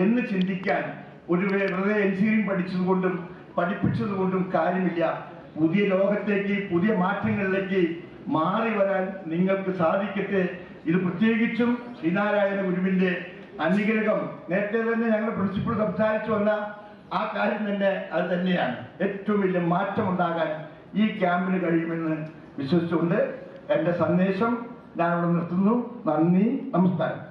എന്ന് ചിന്തിക്കാൻ ഒരു വെറുതെ എഞ്ചിനീയറിംഗ് പഠിച്ചതുകൊണ്ടും പഠിപ്പിച്ചതുകൊണ്ടും കാര്യമില്ല. പുതിയ ലോകത്തേക്ക്, പുതിയ മാറ്റങ്ങളിലേക്ക് മാറി വരാൻ നിങ്ങൾക്ക് സാധിക്കട്ടെ. ഇത് പ്രത്യേകിച്ചും ശ്രീനാരായണ ഗുരുവിന്റെ അനുഗ്രഹം. നേരത്തെ തന്നെ ഞങ്ങൾ പ്രിൻസിപ്പൾ സംസാരിച്ചു വന്ന ആ കാര്യം തന്നെ അത് തന്നെയാണ്. ഏറ്റവും വലിയ മാറ്റമുണ്ടാകാൻ ഈ ക്യാമ്പിന് കഴിയുമെന്ന് വിശ്വസിച്ചുകൊണ്ട് എൻ്റെ സന്ദേശം ഞാൻ അവിടെ നിർത്തുന്നു. നന്ദി, നമസ്കാരം.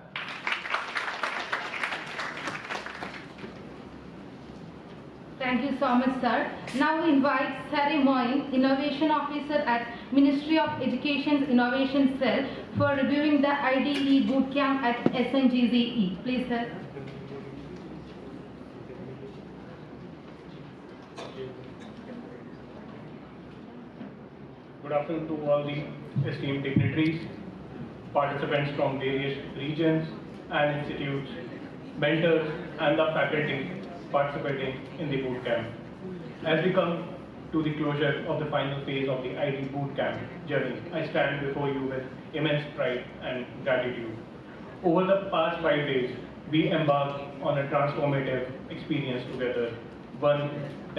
Thank you so much, sir. Now we invite Sari Moin, Innovation Officer at Ministry of Education's Innovation Cell, for reviewing the IDE Bootcamp at SNGCE. Please, sir. Good afternoon to all the esteemed dignitaries, participants from various regions and institutes, mentors, and the faculty participating in the boot camp. As we come to the closure of the final phase of the IDE boot camp journey, I stand before you with immense pride and gratitude. Over the past 5 days, we embarked on a transformative experience together, one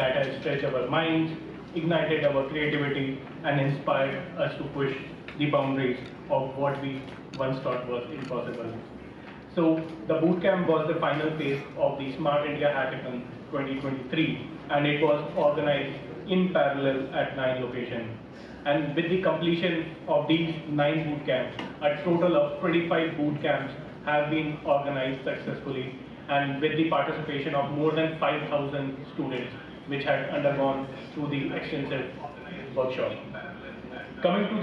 that has stretched our minds, ignited our creativity, and inspired us to push the boundaries of what we once thought was impossible. So the bootcamp was the final phase of the Smart India Hackathon 2023, and it was organized in parallel at 9 locations. And with the completion of these 9 boot camps, a total of 25 boot camps have been organized successfully, and with the participation of more than 5,000 students, which had undergone through the extensive workshop. Coming to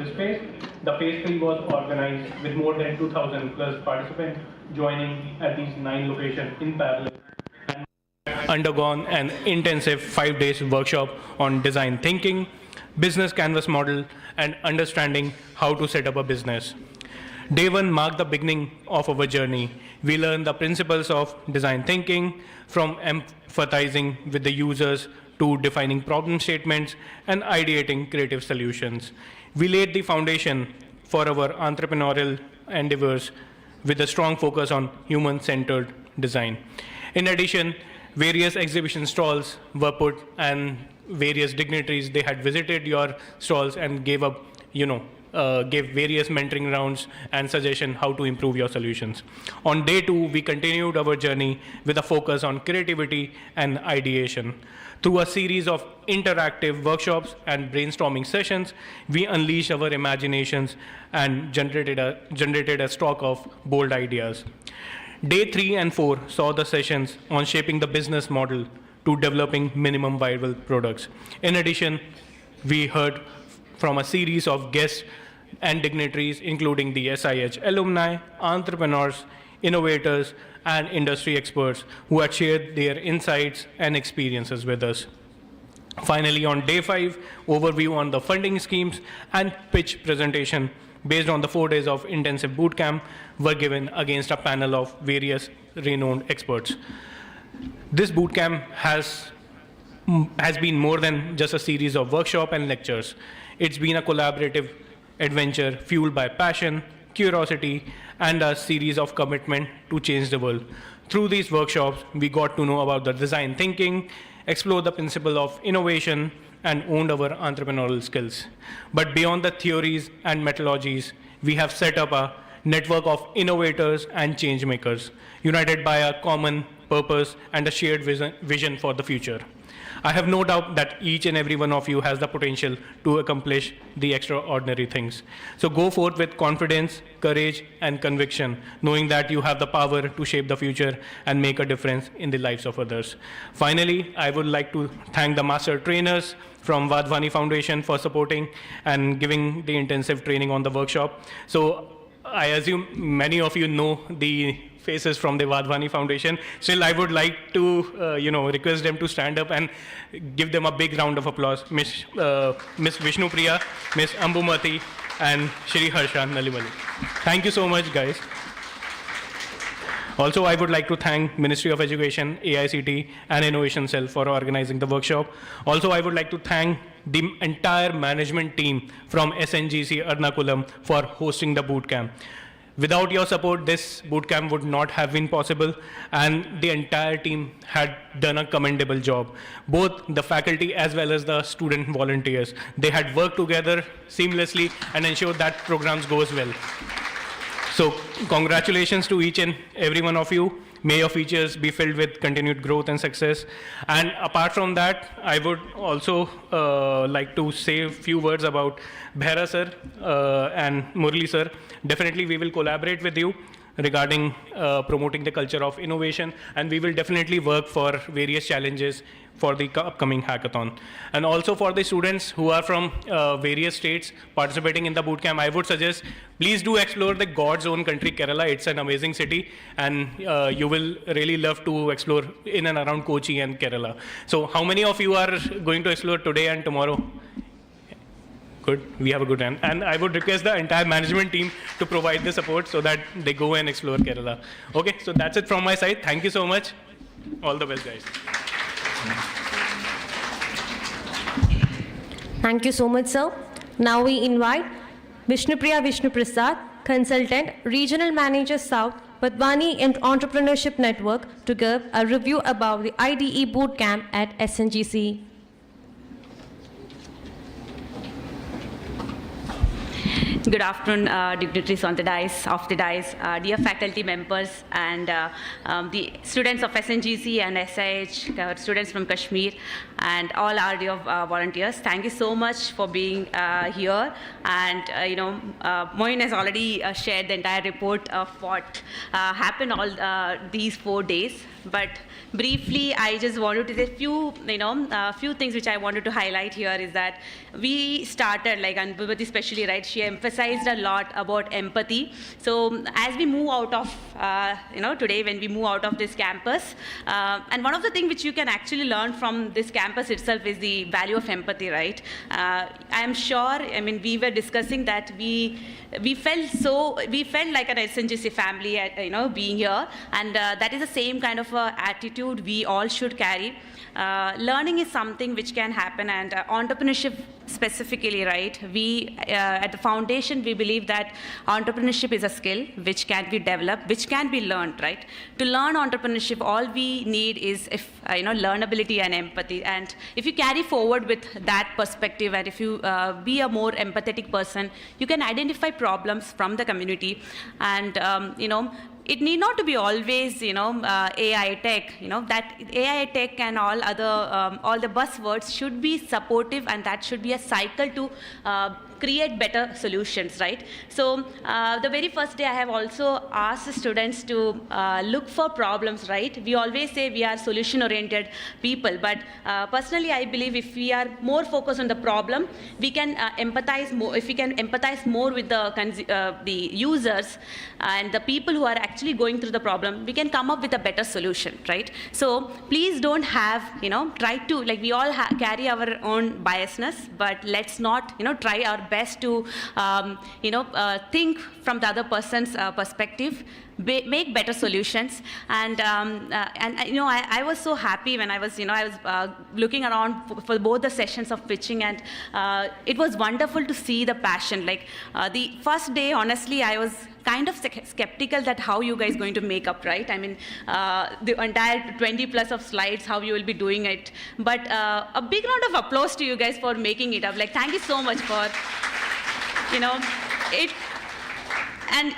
this phase, the phase 3 was organized with more than 2,000 plus participants joining at these 9 locations in parallel, and undergone an intensive 5 days workshop on design thinking, business canvas model, and understanding how to set up a business. Day 1 marked the beginning of our journey. We learned the principles of design thinking, from empathizing with the users to defining problem statements and ideating creative solutions. We laid the foundation for our entrepreneurial endeavors with a strong focus on human-centered design. In addition, various exhibition stalls were put, and various dignitaries, they had visited your stalls and gave various mentoring rounds and suggestion how to improve your solutions. On day 2, we continued our journey with a focus on creativity and ideation. Through a series of interactive workshops and brainstorming sessions, we unleashed our imaginations and generated a stock of bold ideas. Day 3 and 4 saw the sessions on shaping the business model to developing minimum viable products. In addition, we heard from a series of guests and dignitaries, including the SIH alumni, entrepreneurs, innovators, and industry experts who had shared their insights and experiences with us. Finally, on day 5, overview on the funding schemes and pitch presentation based on the 4 days of intensive boot camp were given against a panel of various renowned experts. This boot camp has been more than just a series of workshops and lectures. It's been a collaborative adventure fueled by passion, curiosity, and a series of commitment to change the world. Through these workshops, we got to know about the design thinking, explore the principle of innovation, and honed our entrepreneurial skills. But beyond the theories and methodologies, we have set up a network of innovators and change makers, united by a common purpose and a shared vision for the future. I have no doubt that each and every one of you has the potential to accomplish the extraordinary things. So go forth with confidence, courage, and conviction, knowing that you have the power to shape the future and make a difference in the lives of others. Finally, I would like to thank the master trainers from Vadhwani Foundation for supporting and giving the intensive training on the workshop. So I assume many of you know the faces from the Vadhwani Foundation. Still, I would like to request them to stand up and give them a big round of applause. Miss Vishnupriya, Miss Ambumati, and Shri Harsha Nalimali. Thank you so much, guys. Also, I would like to thank Ministry of Education, AICT, and Innovation Cell for organizing the workshop. Also, I would like to thank the entire management team from SNGCE Ernakulam for hosting the bootcamp. Without your support, this bootcamp would not have been possible, and the entire team had done a commendable job. Both the faculty as well as the student volunteers, they had worked together seamlessly and ensured that programs goes well. So congratulations to each and every one of you. May your futures be filled with continued growth and success. And apart from that, I would also like to say a few words about Bhera sir and Murli sir. Definitely we will collaborate with you regarding promoting the culture of innovation, and we will definitely work for various challenges for the upcoming hackathon. And also for the students who are from various states participating in the bootcamp, I would suggest please do explore the God's own country, Kerala. It's an amazing city, and you will really love to explore in and around Kochi and Kerala. So how many of you are going to explore today and tomorrow? Good, we have a good hand. And I would request the entire management team to provide the support so that they go and explore Kerala. Okay, so that's it from my side. Thank you so much. All the best, guys. Thank you so much, sir. Now we invite Vishnupriya Vishnu Prasad, Consultant, Regional Manager South, Vadhwani Entrepreneurship Network, to give a review about the IDE Bootcamp at SNGCE. Good afternoon, dignitaries on the dais, off the dais, dear faculty members, and the students of SNGC and SIH, students from Kashmir, and all our dear volunteers. Thank you so much for being here. And Moin has already shared the entire report of what happened all these 4 days. But briefly, I just wanted to say few things which I wanted to highlight here is that we started, like Anbhuvati especially, right? She emphasized a lot about empathy. So as we move out of, today when we move out of this campus, and one of the things which you can actually learn from this campus itself is the value of empathy, right? I am sure, we were discussing that we felt like an SNGC family, being here, and that is the same kind of attitude we all should carry. Learning is something which can happen, and entrepreneurship specifically, right? We at the foundation, we believe that entrepreneurship is a skill which can be developed, which can be learned, right? To learn entrepreneurship, all we need is learnability and empathy. And if you carry forward with that perspective, and if you be a more empathetic person, you can identify problems from the community, and it need not to be always, AI tech, that AI tech and all the buzzwords should be supportive, and that should be a cycle to create better solutions, right? So the very first day I have also asked the students to look for problems, right? We always say we are solution-oriented people, but personally I believe if we are more focused on the problem, we can empathize more. If we can empathize more with the users and the people who are actually going through the problem, we can come up with a better solution, right? So please don't have, try to, like we all carry our own biasness, but let's not, try our best to, think from the other person's perspective, make better solutions. And I was so happy when I was looking around for both the sessions of pitching, and it was wonderful to see the passion. Like the first day, honestly, I was kind of skeptical that how you guys going to make up, right? I mean, the entire 20 plus of slides, how you will be doing it. But a big round of applause to you guys for making it up. Like, thank you so much for, it. And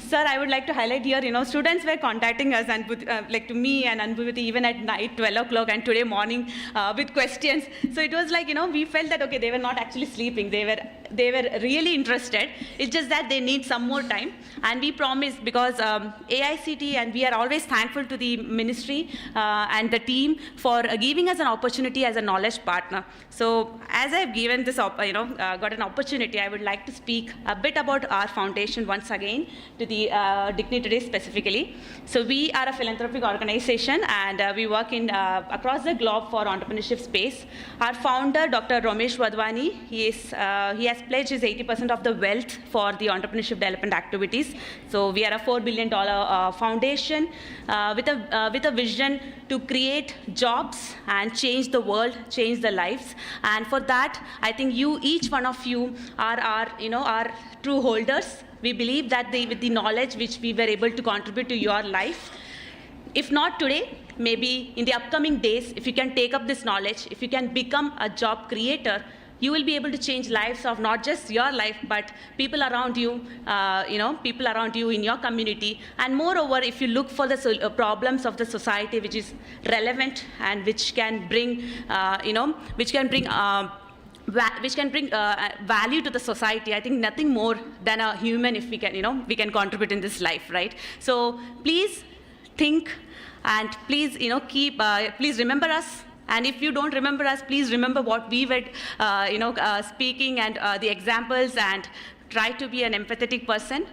sir, I would like to highlight here, students were contacting us and like to me and Anbhuti even at night, 12 o'clock and today morning with questions. So it was like, we felt that, okay, they were not actually sleeping. They were really interested. It's just that they need some more time. And we promised, because AICT, and we are always thankful to the ministry and the team for giving us an opportunity as a knowledge partner. So as I've given this, got an opportunity, I would like to speak a bit about our foundation once again to the dignitaries specifically. So we are a philanthropic organization, and we work in across the globe for entrepreneurship space. Our founder, Dr. Ramesh Wadhwani, he has pledged his 80% of the wealth for the entrepreneurship development activities. So we are a $4 billion foundation with a vision to create jobs and change the world, change the lives. And for that, I think each one of you are our true holders. We believe that with the knowledge which we were able to contribute to your life, if not today, maybe in the upcoming days, if you can take up this knowledge, if you can become a job creator, you will be able to change lives of not just your life, but people around you, people around you in your community. And moreover, if you look for the problems of the society which is relevant and which can bring, value to the society, I think nothing more than a human if we can contribute in this life, right? So please think, and please, please remember us. And if you don't remember us, please remember what we were, speaking and the examples, and try to be an empathetic person.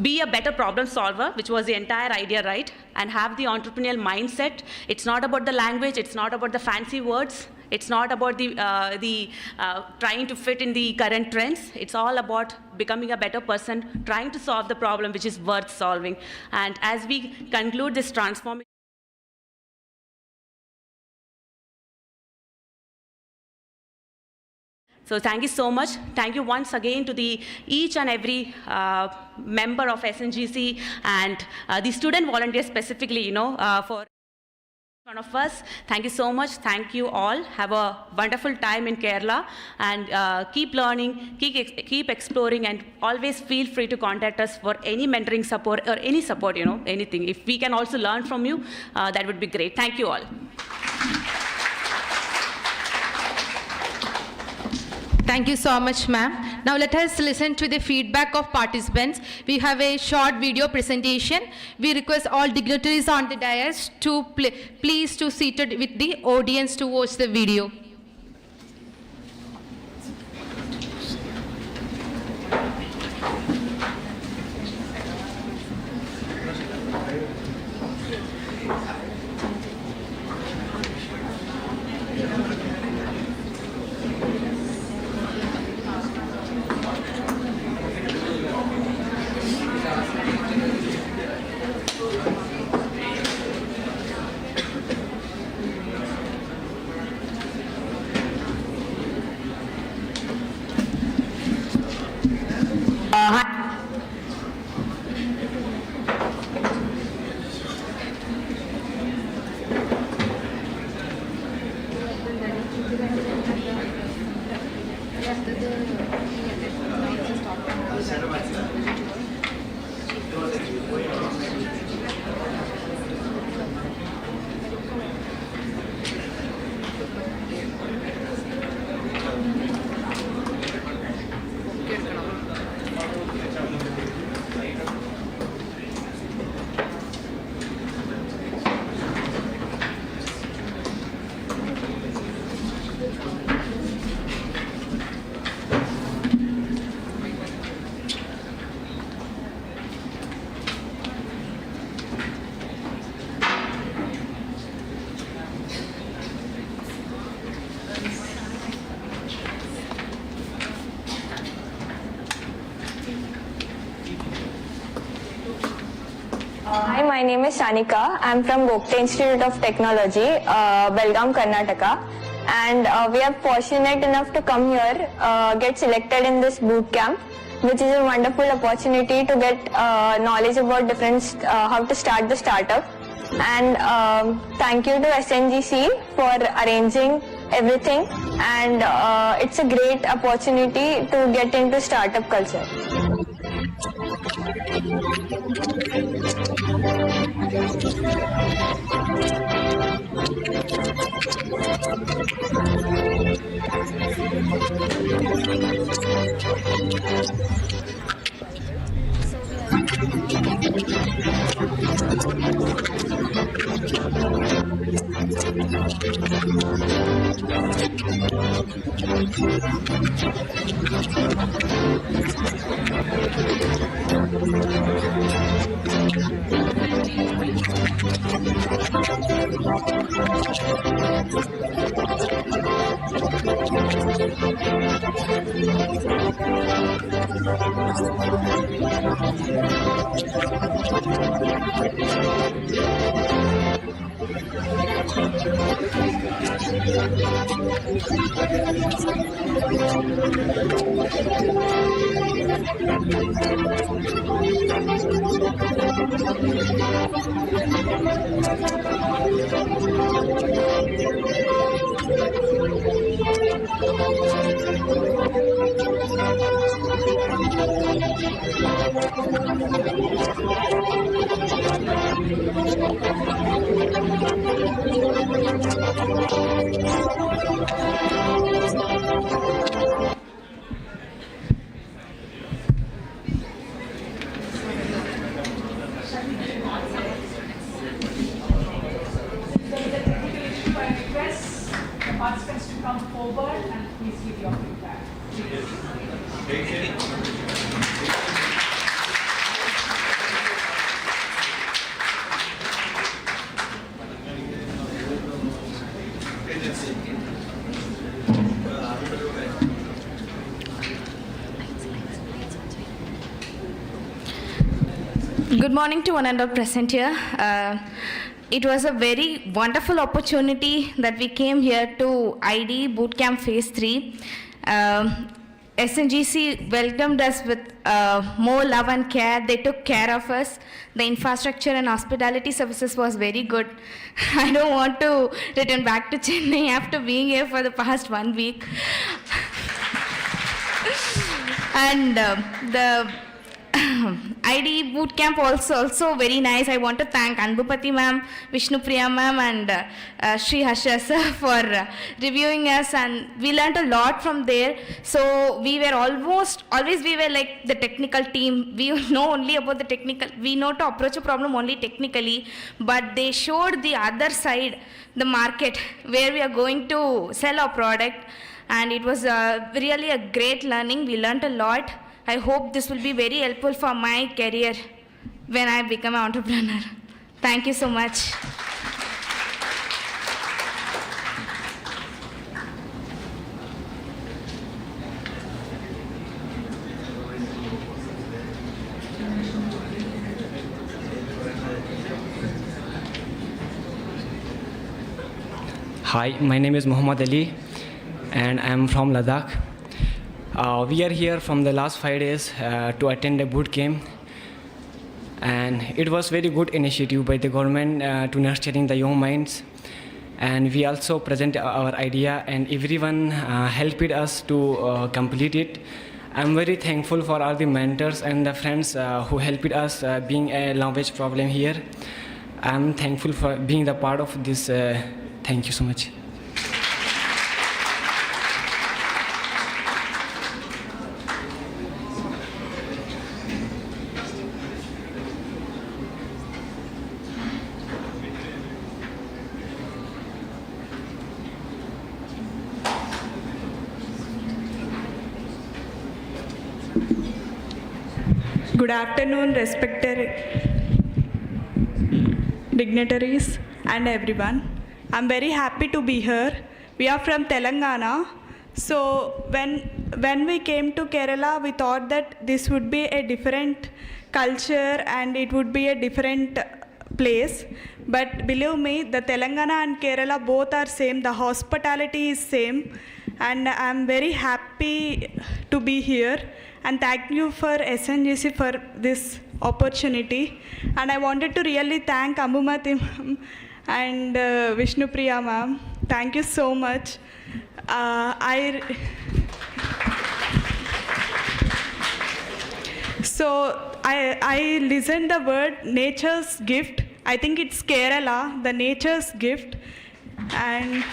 Be a better problem solver, which was the entire idea, right? And have the entrepreneurial mindset. It's not about the language. It's not about the fancy words. It's not about the trying to fit in the current trends. It's all about becoming a better person, trying to solve the problem which is worth solving. And as we conclude this transformation, so thank you so much. Thank you once again to each and every member of SNGC and the student volunteers specifically, for one of us. Thank you so much. Thank you all. Have a wonderful time in Kerala, and keep learning, keep exploring, and always feel free to contact us for any mentoring support or any support, anything. If we can also learn from you, that would be great. Thank you all. Thank you so much, ma'am. Now let us listen to the feedback of participants. We have a short video presentation. We request all dignitaries on the dais to please to seated with the audience to watch the video. my name is Shanika. I'm from Gokte Institute of Technology, Belgaum, Karnataka. And we are fortunate enough to come here, get selected in this boot camp, which is a wonderful opportunity to get knowledge about how to start the startup. And thank you to SNGCE for arranging everything. And it's a great opportunity to get into startup culture. Participants to come forward and please give your feedback. Good morning to one and all present here. It was a very wonderful opportunity that we came here to IDE Bootcamp Phase 3. SNGC welcomed us with more love and care. They took care of us. The infrastructure and hospitality services was very good. I don't want to return back to Chennai after being here for the past 1 week. And the IDE bootcamp also very nice. I want to thank Anbupati ma'am, Vishnupriya ma'am and Sri Harsha sir for reviewing us, and we learned a lot from there. So we were always we were like the technical team. We know only about the technical, we know to approach a problem only technically, but they showed the other side, the market, where we are going to sell our product, and it was really a great learning. We learned a lot. I hope this will be very helpful for my career when I become an entrepreneur. Thank you so much. Hi, my name is Muhammad Ali and I am from Ladakh. We are here from the last 5 days to attend a boot camp, and it was very good initiative by the government to nurturing the young minds, and we also present our idea and everyone helped us to complete it. I'm very thankful for all the mentors and the friends who helped us being a language problem here. I'm thankful for being the part of this. Thank you so much. Good afternoon, respected dignitaries and everyone. I'm very happy to be here. We are from Telangana. So when we came to Kerala, we thought that this would be a different culture and it would be a different place. But believe me, the Telangana and Kerala both are same. The hospitality is same. And I'm very happy to be here. And thank you for SNGC for this opportunity. And I wanted to really thank Ambumati ma'am and Vishnupriya ma'am. Thank you so much. I listened the word nature's gift. I think it's Kerala, the nature's gift. And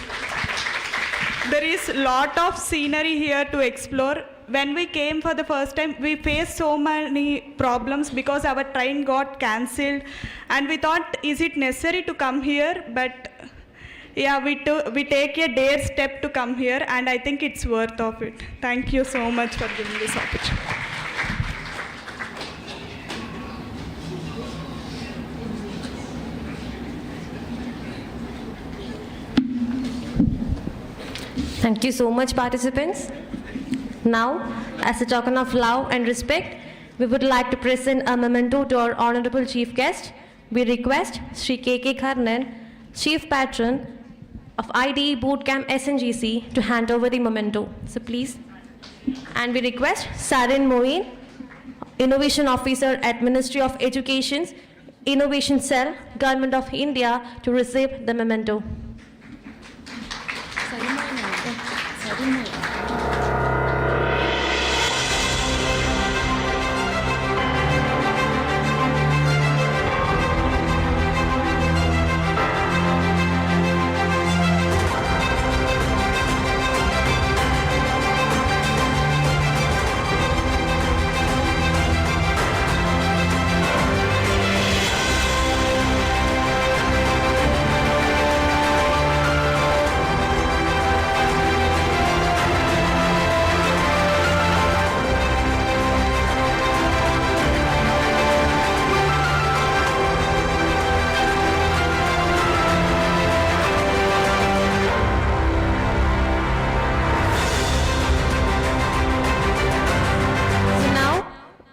there is a lot of scenery here to explore. When we came for the first time, we faced so many problems because our train got cancelled. And we thought, is it necessary to come here? But yeah, we take a dare step to come here, and I think it's worth of it. Thank you so much for giving this opportunity. Thank you so much, participants. Now, as a token of love and respect, we would like to present a memento to our Honorable Chief Guest. We request Sri K.K. Karnan, Chief Patron of IDE Bootcamp SNGC, to hand over the memento. So please. And we request Sarin Moeen, Innovation Officer at Ministry of Education's Innovation Cell, Government of India, to receive the memento.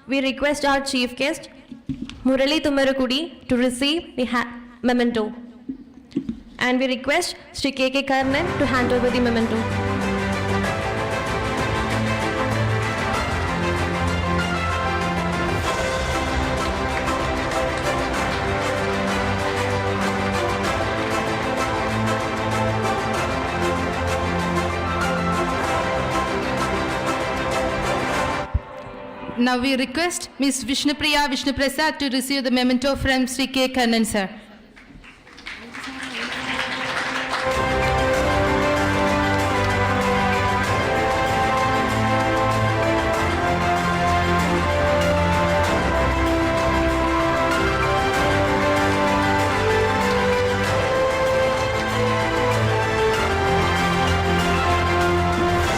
We request our chief guest, Murali Tumarakudi, to receive the memento. And we request Sri K.K. Karnan to hand over the memento. Now we request Ms. Vishnupriya Vishnuprasad to receive the memento from Sri K. Karnan, sir.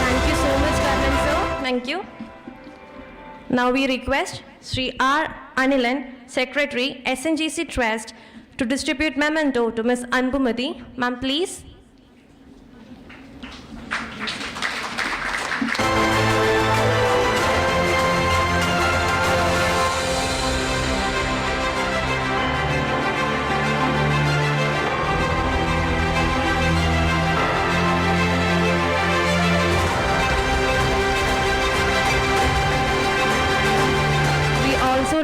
Thank you so much, Karnan sir. Thank you. Now we request Sri R. Anilan, Secretary, SNGC Trust, to distribute memento to Ms. Anbumati. Ma'am, please.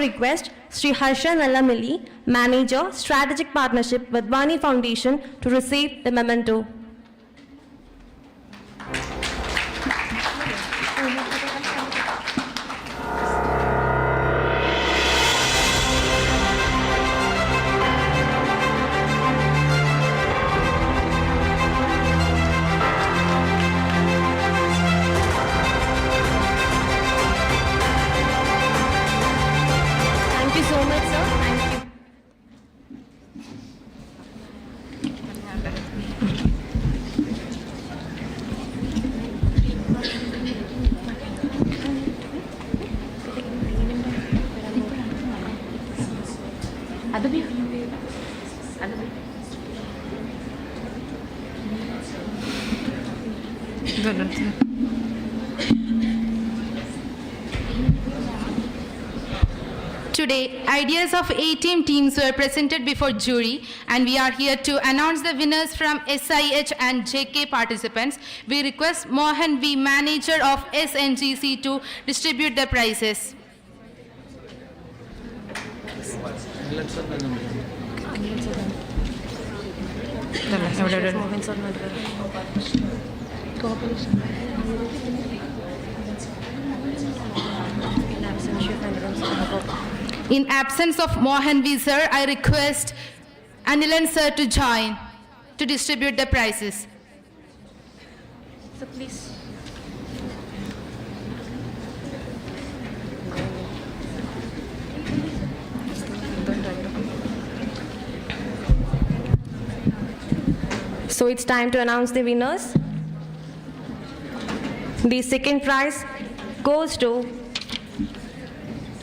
Request Sri Harsha Nallamilli, Manager, Strategic Partnership with Vani Foundation, to receive the memento. So much, sir. Thank you. Today, ideas of 18 teams were presented before jury, and we are here to announce the winners from SIH and JK participants. We request Mohan V, manager of SNGCE, to distribute the prizes. In absence of Mohan V sir, I request Anilan sir to join to distribute the prizes. So please. So it's time to announce the winners. The second prize goes to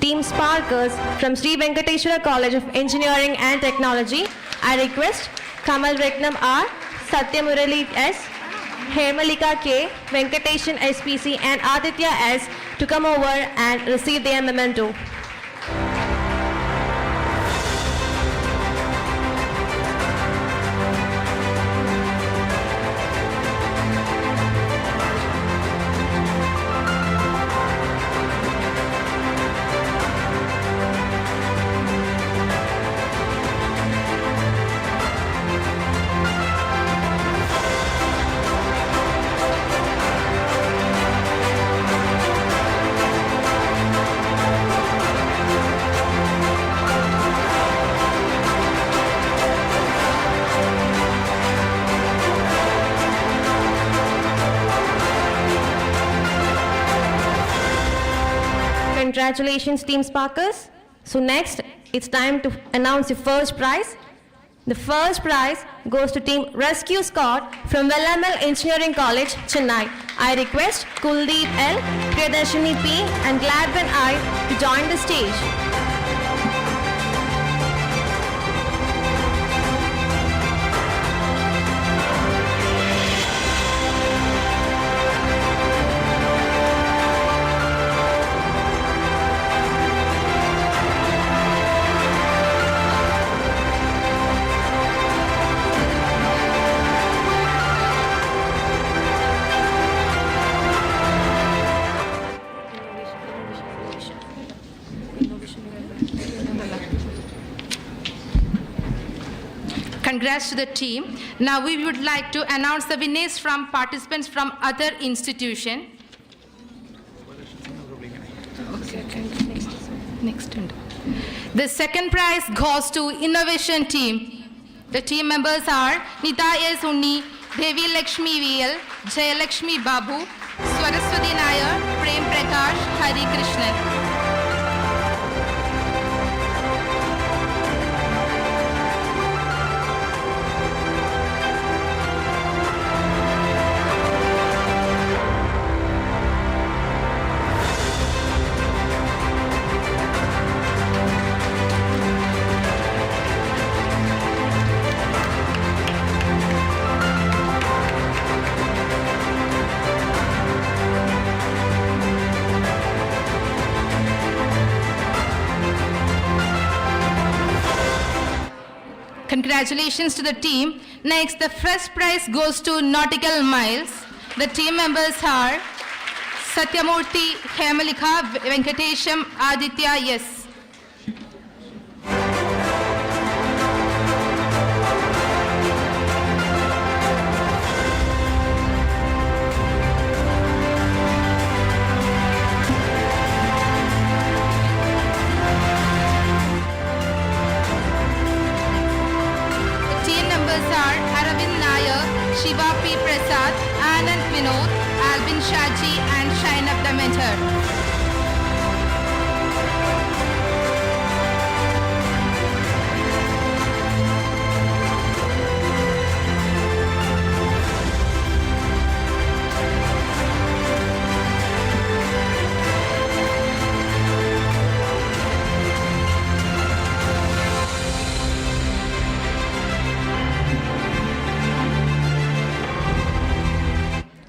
Team Sparkers from Sri Venkateshwara College of Engineering and Technology. I request Kamal Reknam R, Satyamurali S, Hermalika K, Venkateshan SPC and Aditya S to come over and receive their memento. Congratulations, Team Sparkers. So next, it's time to announce the first prize. The first prize goes to Team Rescue Squad from Vellamal Engineering College, Chennai. I request Kuldeep L, Priyadarshini P and Gladwin I to join the stage. Congrats to the team. Now we would like to announce the winners from participants from other institution. Next. The second prize goes to Innovation team. The team members are Nita S. Unni, Devi Lakshmi VL, Jayalakshmi Babu, Swaraswati Nair, Prem Prakash, Hari Krishnan. Congratulations to the team. Next, the first prize goes to Nautical Miles. The team members are Satyamurthy, Hemalika, Venkatesham, Aditya, yes. Shiva P. Prasad, Anand Vinod, Albin Shaji and Shine Up the Mentor.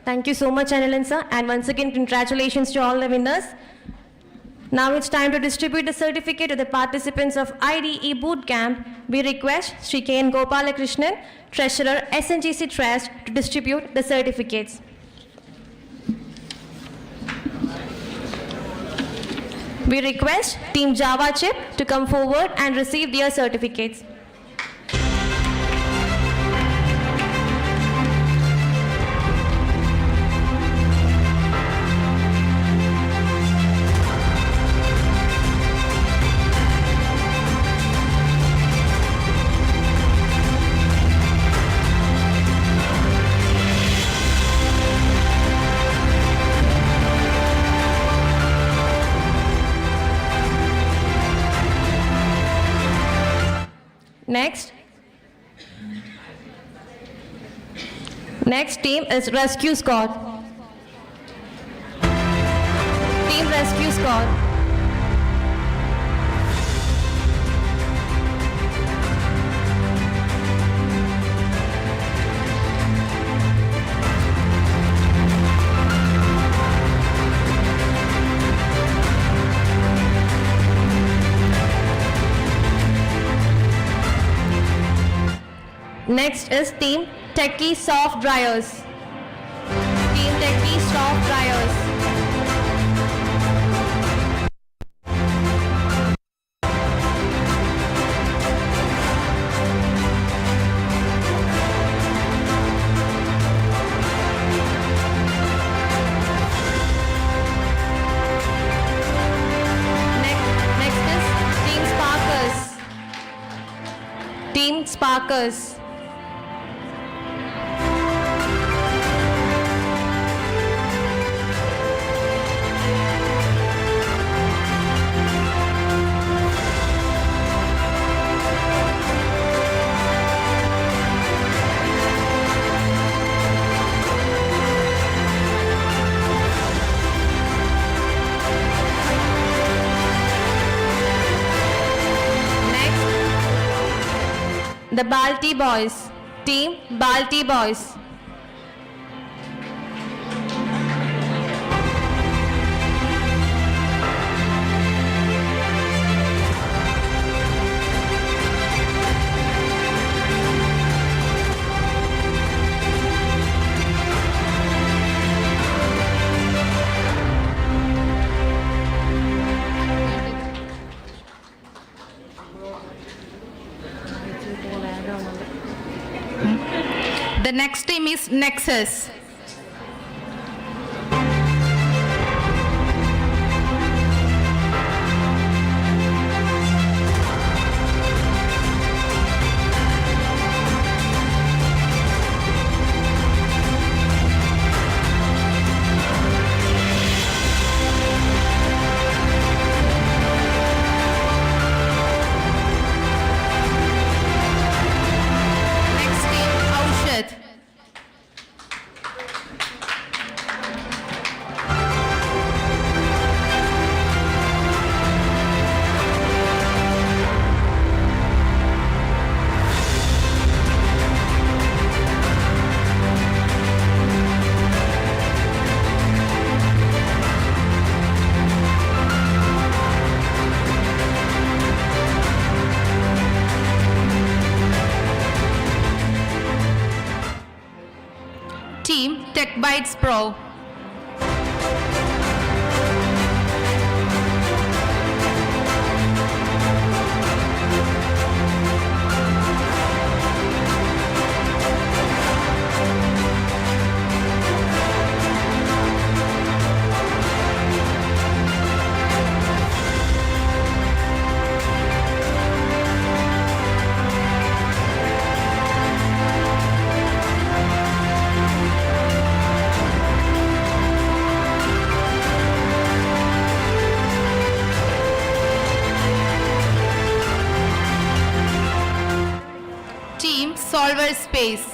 Thank you so much, Anilan sir, and once again, congratulations to all the winners. Now it's time to distribute the certificate to the participants of IDE Bootcamp. We request Sri K.N. Gopalakrishnan, Treasurer, SNGC Trust, to distribute the certificates. We request Team Java Chip to come forward and receive their certificates. Next team is Rescue Squad. Team Rescue Squad. Next is Team Techie Soft Dryers. Team Techie Soft Dryers. Next is Team Sparkers. Team Sparkers. The Balti Boys. Team Balti Boys. The next team is Nexus. Next team, Aushad. Team Tech Bytes Pro. Team Solver Space.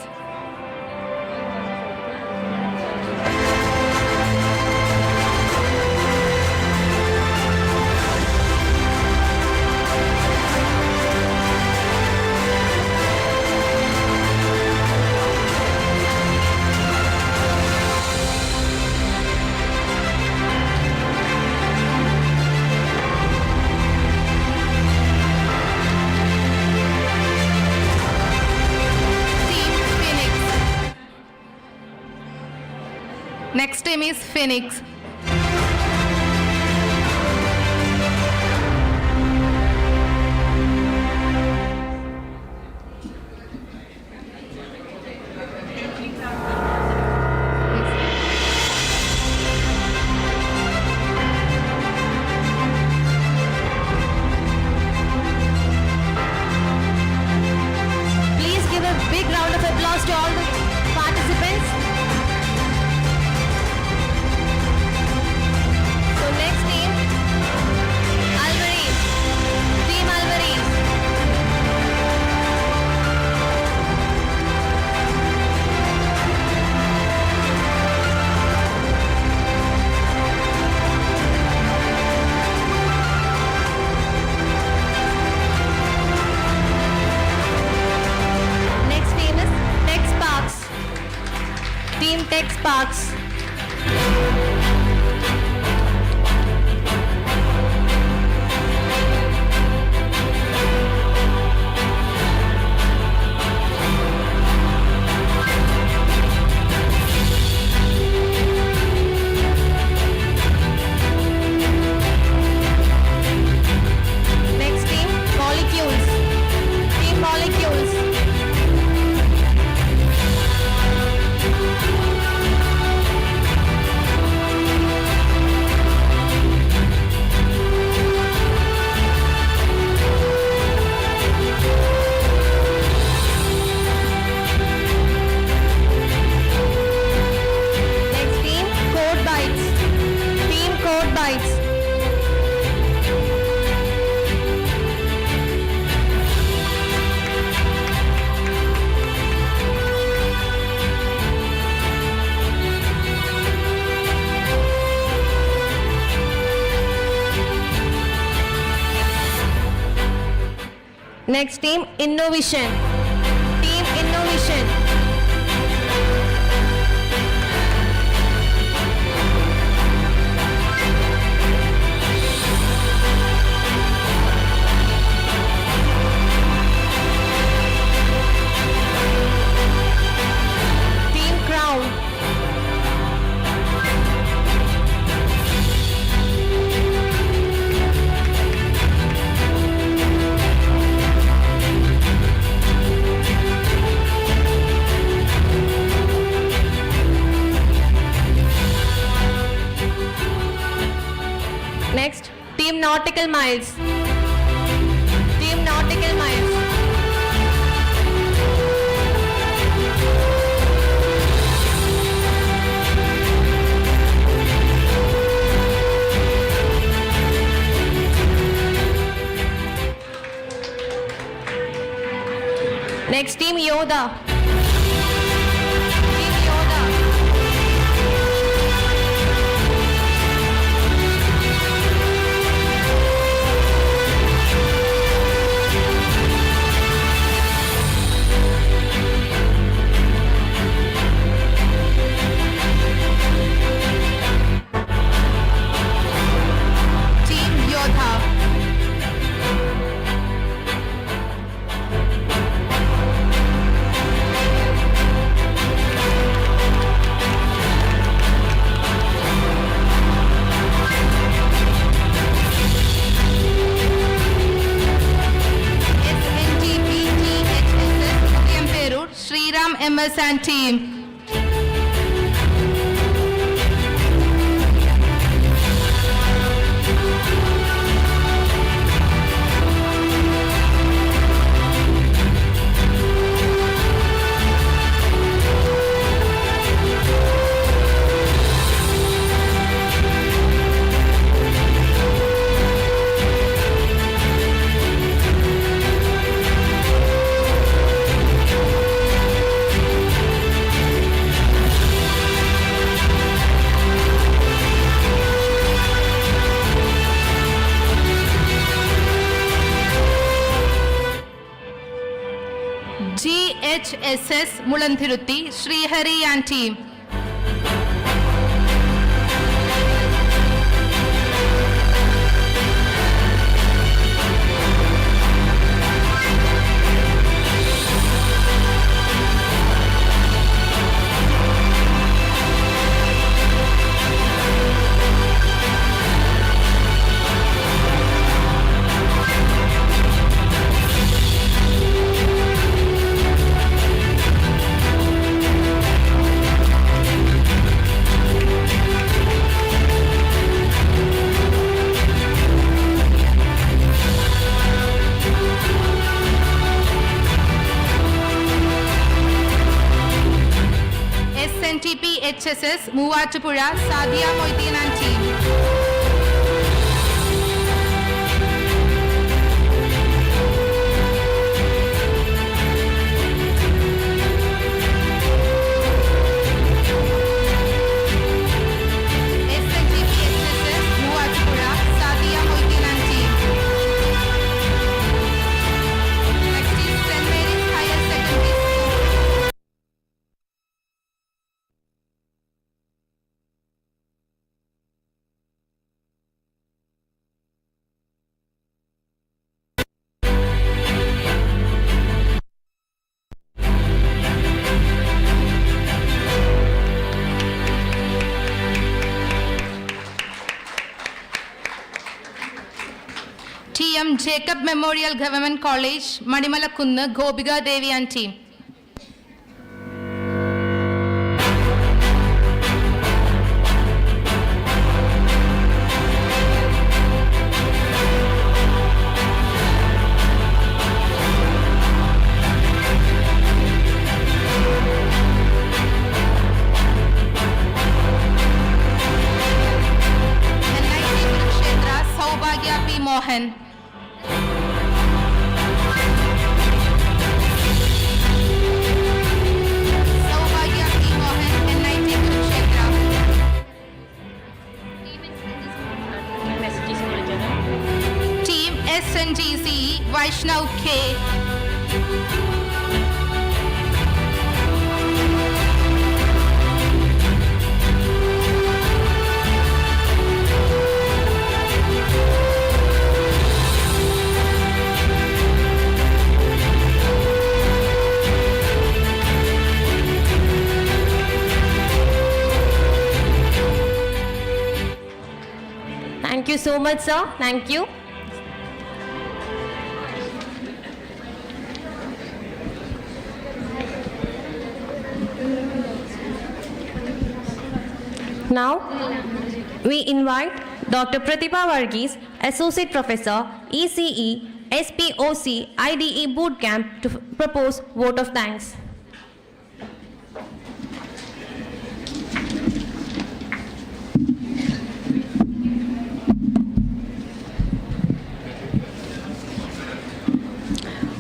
team is Phoenix. Please give a big round of applause to all the participants. So next team, Alvarez. Team Alvarez. Next team is Tech Sparks. Team Tech Sparks. Next team, Molecules. Team Molecules. Next team, Code Bites. Team Code Bites. Next team, Innovation. Team Innovation. Team Crown. Next, Team Nautical Miles. Team Nautical Miles. Next, Team Yoda. Team Yoda. Team Yodha. SNGCE Perur, Sriram MS and team. GHSS Mulantiruthi, Srihari and team. VHSS, Muvatupura, Sadia Moitin and team. SNGCE, Muvatupura, Sadia Moitin and team. Next is St. Mary's Higher Secondary School. TM Jacob Memorial Government College, Madimalakunnu, Gobika Devi and team. NIT Kurukshetra, Saubhagya P. Mohan. Saubhagya P. Mohan, NIT Kurukshetra. Team SNGCE, Vaishnav K. Thank you so much, sir. Thank you. Now, we invite Dr. Pratibha Varghese, Associate Professor, ECE, SPOC, IDE Bootcamp to propose vote of thanks.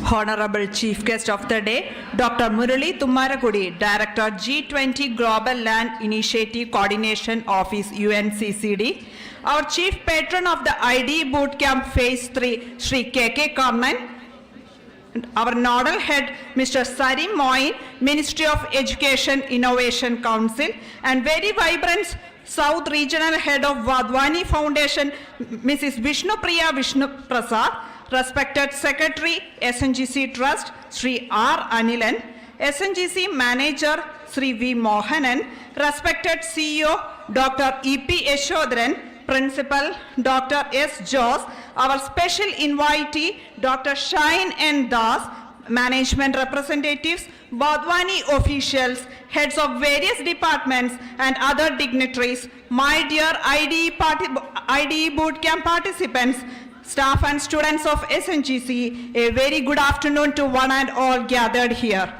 Honorable Chief Guest of the Day, Dr. Murali Tummarakudi, Director G20 Global Land Initiative Coordination Office, UNCCD. Our Chief Patron of the IDE Bootcamp Phase 3, Sri KK Karnan. Our Nodal Head, Mr. Sarim Moin, Ministry of Education Innovation Council. And very vibrant South Regional Head of Vadwani Foundation, Mrs. Vishnupriya Vishnu Prasad. Respected Secretary, SNGC Trust, Sri R. Anilan, SNGC Manager, Sri V. Mohanan, respected CEO, Dr. E.P. Yashodharan, Principal, Dr. S. Jose, our special invitee, Dr. Shine N. Das, management representatives, Badwani officials, heads of various departments, and other dignitaries, my dear IDE Bootcamp participants, staff and students of SNGCE, a very good afternoon to one and all gathered here.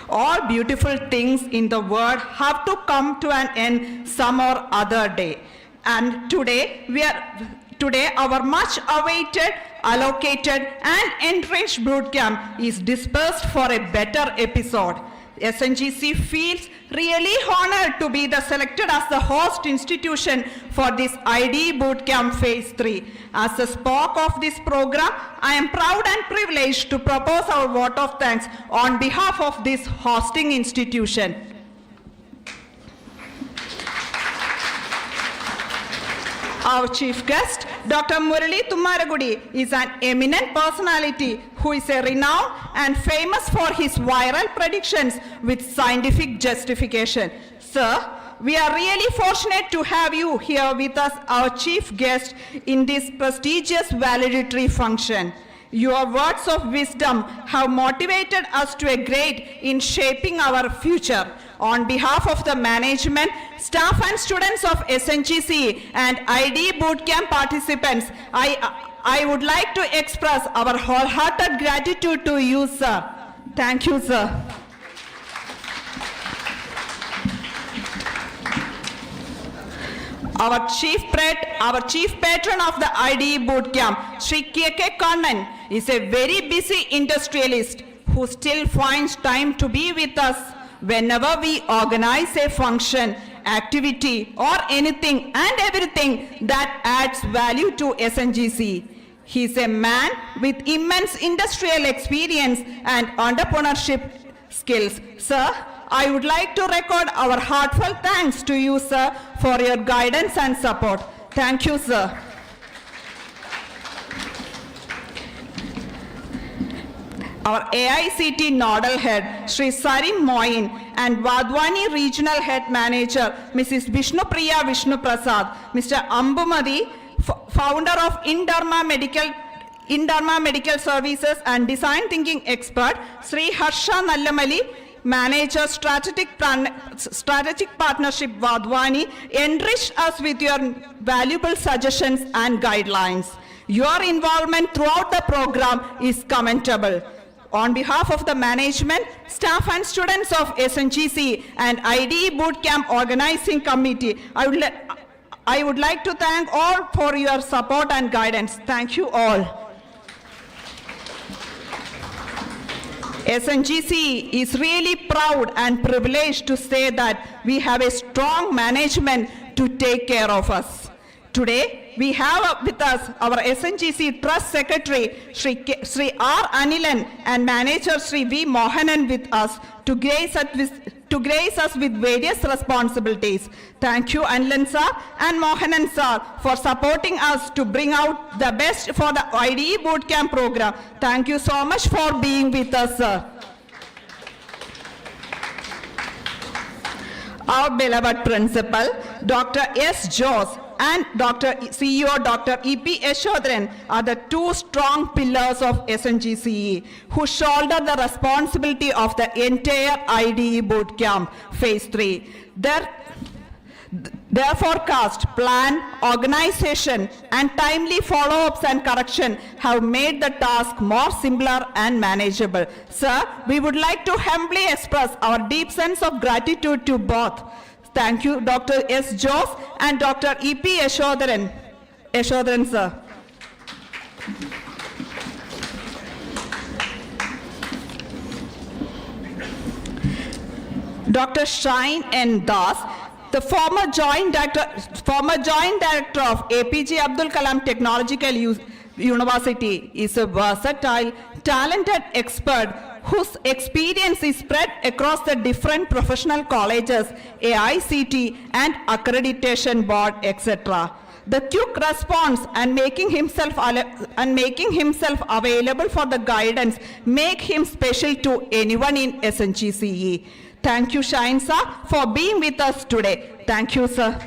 All beautiful things in the world have to come to an end some or other day. And today our much awaited, allocated and entrenched bootcamp is dispersed for a better episode. SNGC feels really honored to be selected as the host institution for this IDE Bootcamp Phase 3. As a spoke of this program, I am proud and privileged to propose our vote of thanks on behalf of this hosting institution. Our chief guest, Dr. Murali Tummarakudi, is an eminent personality who is a renowned and famous for his viral predictions with scientific justification. Sir, we are really fortunate to have you here with us, our chief guest, in this prestigious valedictory function. Your words of wisdom have motivated us to a great in shaping our future. On behalf of the management, staff and students of SNGCE and IDE Bootcamp participants, I would like to express our wholehearted gratitude to you, sir. Thank you, sir. Our chief patron of the IDE bootcamp, Sri K.K. Kannan, is a very busy industrialist who still finds time to be with us whenever we organize a function, activity, or anything and everything that adds value to SNGCE. He is a man with immense industrial experience and entrepreneurship skills. Sir, I would like to record our heartfelt thanks to you, sir, for your guidance and support. Thank you, sir. Our AICT Nodal Head, Sri Sarim Moin, and Vadwani Regional Head Manager, Mrs. Vishnupriya Vishnu Prasad, Mr. Ambumadi, founder of Indarma Medical Services and Design Thinking Expert, Sri Harsha Nallamali, Manager Strategic Partnership Vadwani, enriched us with your valuable suggestions and guidelines. Your involvement throughout the program is commendable. On behalf of the management, staff and students of SNGCE and IDE Bootcamp Organizing Committee, I would like to thank all for your support and guidance. Thank you all. SNGCE is really proud and privileged to say that we have a strong management to take care of us. Today, we have with us our SNGCE Trust Secretary, Sri R. Anilan, and Manager Sri V. Mohanan with us to grace us with various responsibilities. Thank you, Anilan sir and Mohanan sir, for supporting us to bring out the best for the IDE Bootcamp program. Thank you so much for being with us, sir. Our beloved principal, Dr. S. Jose, and CEO Dr. E.P. Yashodharan are the two strong pillars of SNGCE who shoulder the responsibility of the entire IDE Bootcamp Phase 3. Their forecast, plan, organization, and timely follow-ups and correction have made the task more simpler and manageable. Sir, we would like to humbly express our deep sense of gratitude to both. Thank you, Dr. S. Jose and Dr. E.P. Yashodharan. Yashodharan, sir. Dr. Shine N. Das, the former joint director of APJ Abdul Kalam Technological University, is a versatile, talented expert whose experience is spread across the different professional colleges, AICT, and accreditation board, etc. The quick response and making himself available for the guidance make him special to anyone in SNGCE. Thank you, Shine sir, for being with us today. Thank you, sir.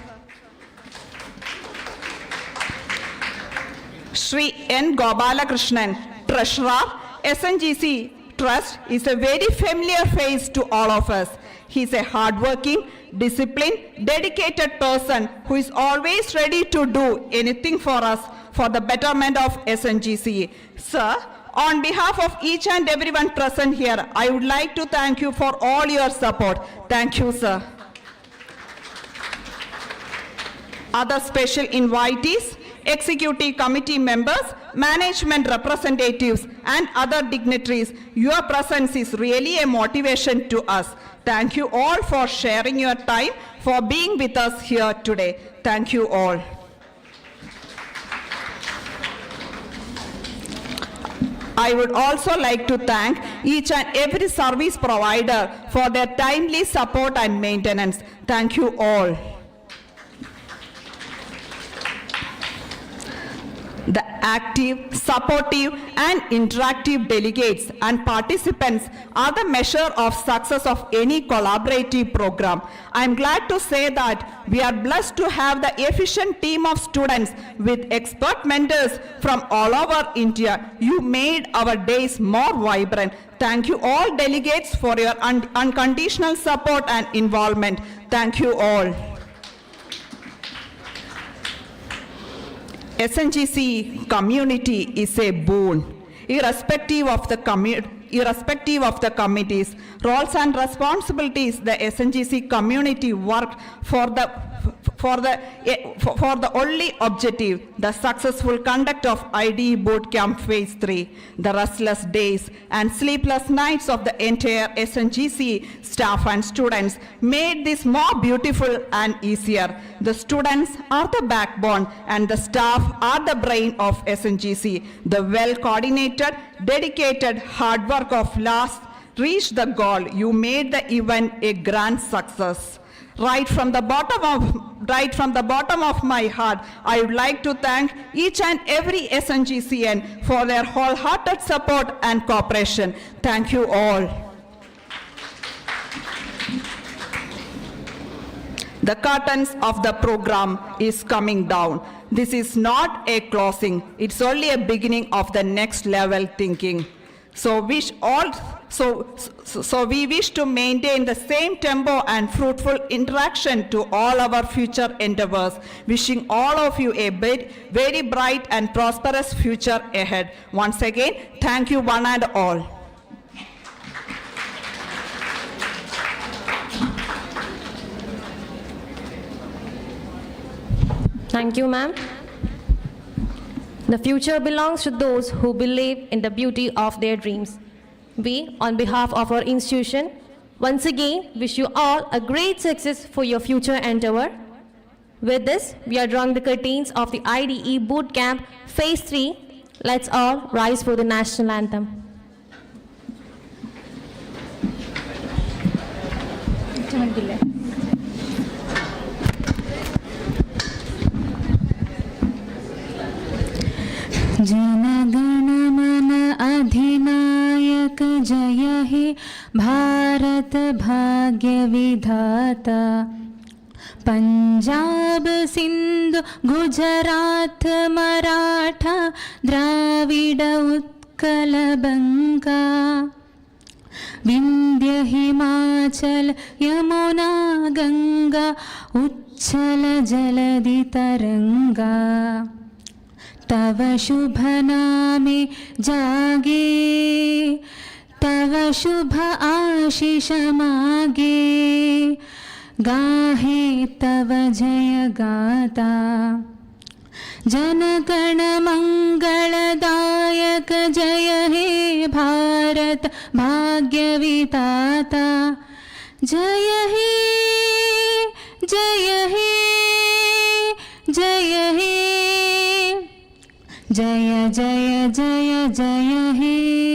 Sri N. Gopalakrishnan, Treasurer, SNGCE Trust, is a very familiar face to all of us. He is a hardworking, disciplined, dedicated person who is always ready to do anything for us for the betterment of SNGCE. Sir, on behalf of each and everyone present here, I would like to thank you for all your support. Thank you, sir. Other special invitees, executive committee members, management representatives, and other dignitaries, your presence is really a motivation to us. Thank you all for sharing your time, for being with us here today. Thank you all. I would also like to thank each and every service provider for their timely support and maintenance. Thank you all. The active, supportive, and interactive delegates and participants are the measure of success of any collaborative program. I am glad to say that we are blessed to have the efficient team of students with expert mentors from all over India. You made our days more vibrant. Thank you all delegates for your unconditional support and involvement. Thank you all. SNGCE community is a boon, irrespective of the committees, roles and responsibilities. The SNGCE community worked for for the only objective, the successful conduct of IDE Boot Camp Phase 3. The restless days and sleepless nights of the entire SNGCE staff and students made this more beautiful and easier. The students are the backbone and the staff are the brain of SNGCE. The well-coordinated, dedicated hard work of last reached the goal. You made the event a grand success. Right from the bottom of my heart, I would like to thank each and every SNGCN for their wholehearted support and cooperation. Thank you all. The curtains of the program is coming down. This is not a closing. It's only a beginning of the next level thinking. So we wish to maintain the same tempo and fruitful interaction to all our future endeavors. Wishing all of you a very bright and prosperous future ahead. Once again, thank you one and all. Thank you, ma'am. The future belongs to those who believe in the beauty of their dreams. We, on behalf of our institution, once again wish you all a great success for your future endeavor. With this, we are drawing the curtains of the IDE Boot Camp Phase 3. Let's all rise for the national anthem. जनगण मन अधिनायक जय हे भारत भाग्य विधाता पंजाब सिंधु गुजरात मराठा द्राविड उत्कल बंगा विंध्य हिमाचल यमुना गंगा उच्छल जलधि तरंगा तव शुभ नामे जागे तव शुभ आशीष मागे गाहे तव जय गाता जनगण मंगलदायक जय हे भारत भाग्य विधाता जय हे जय हे जय हे जय जय जय जय हे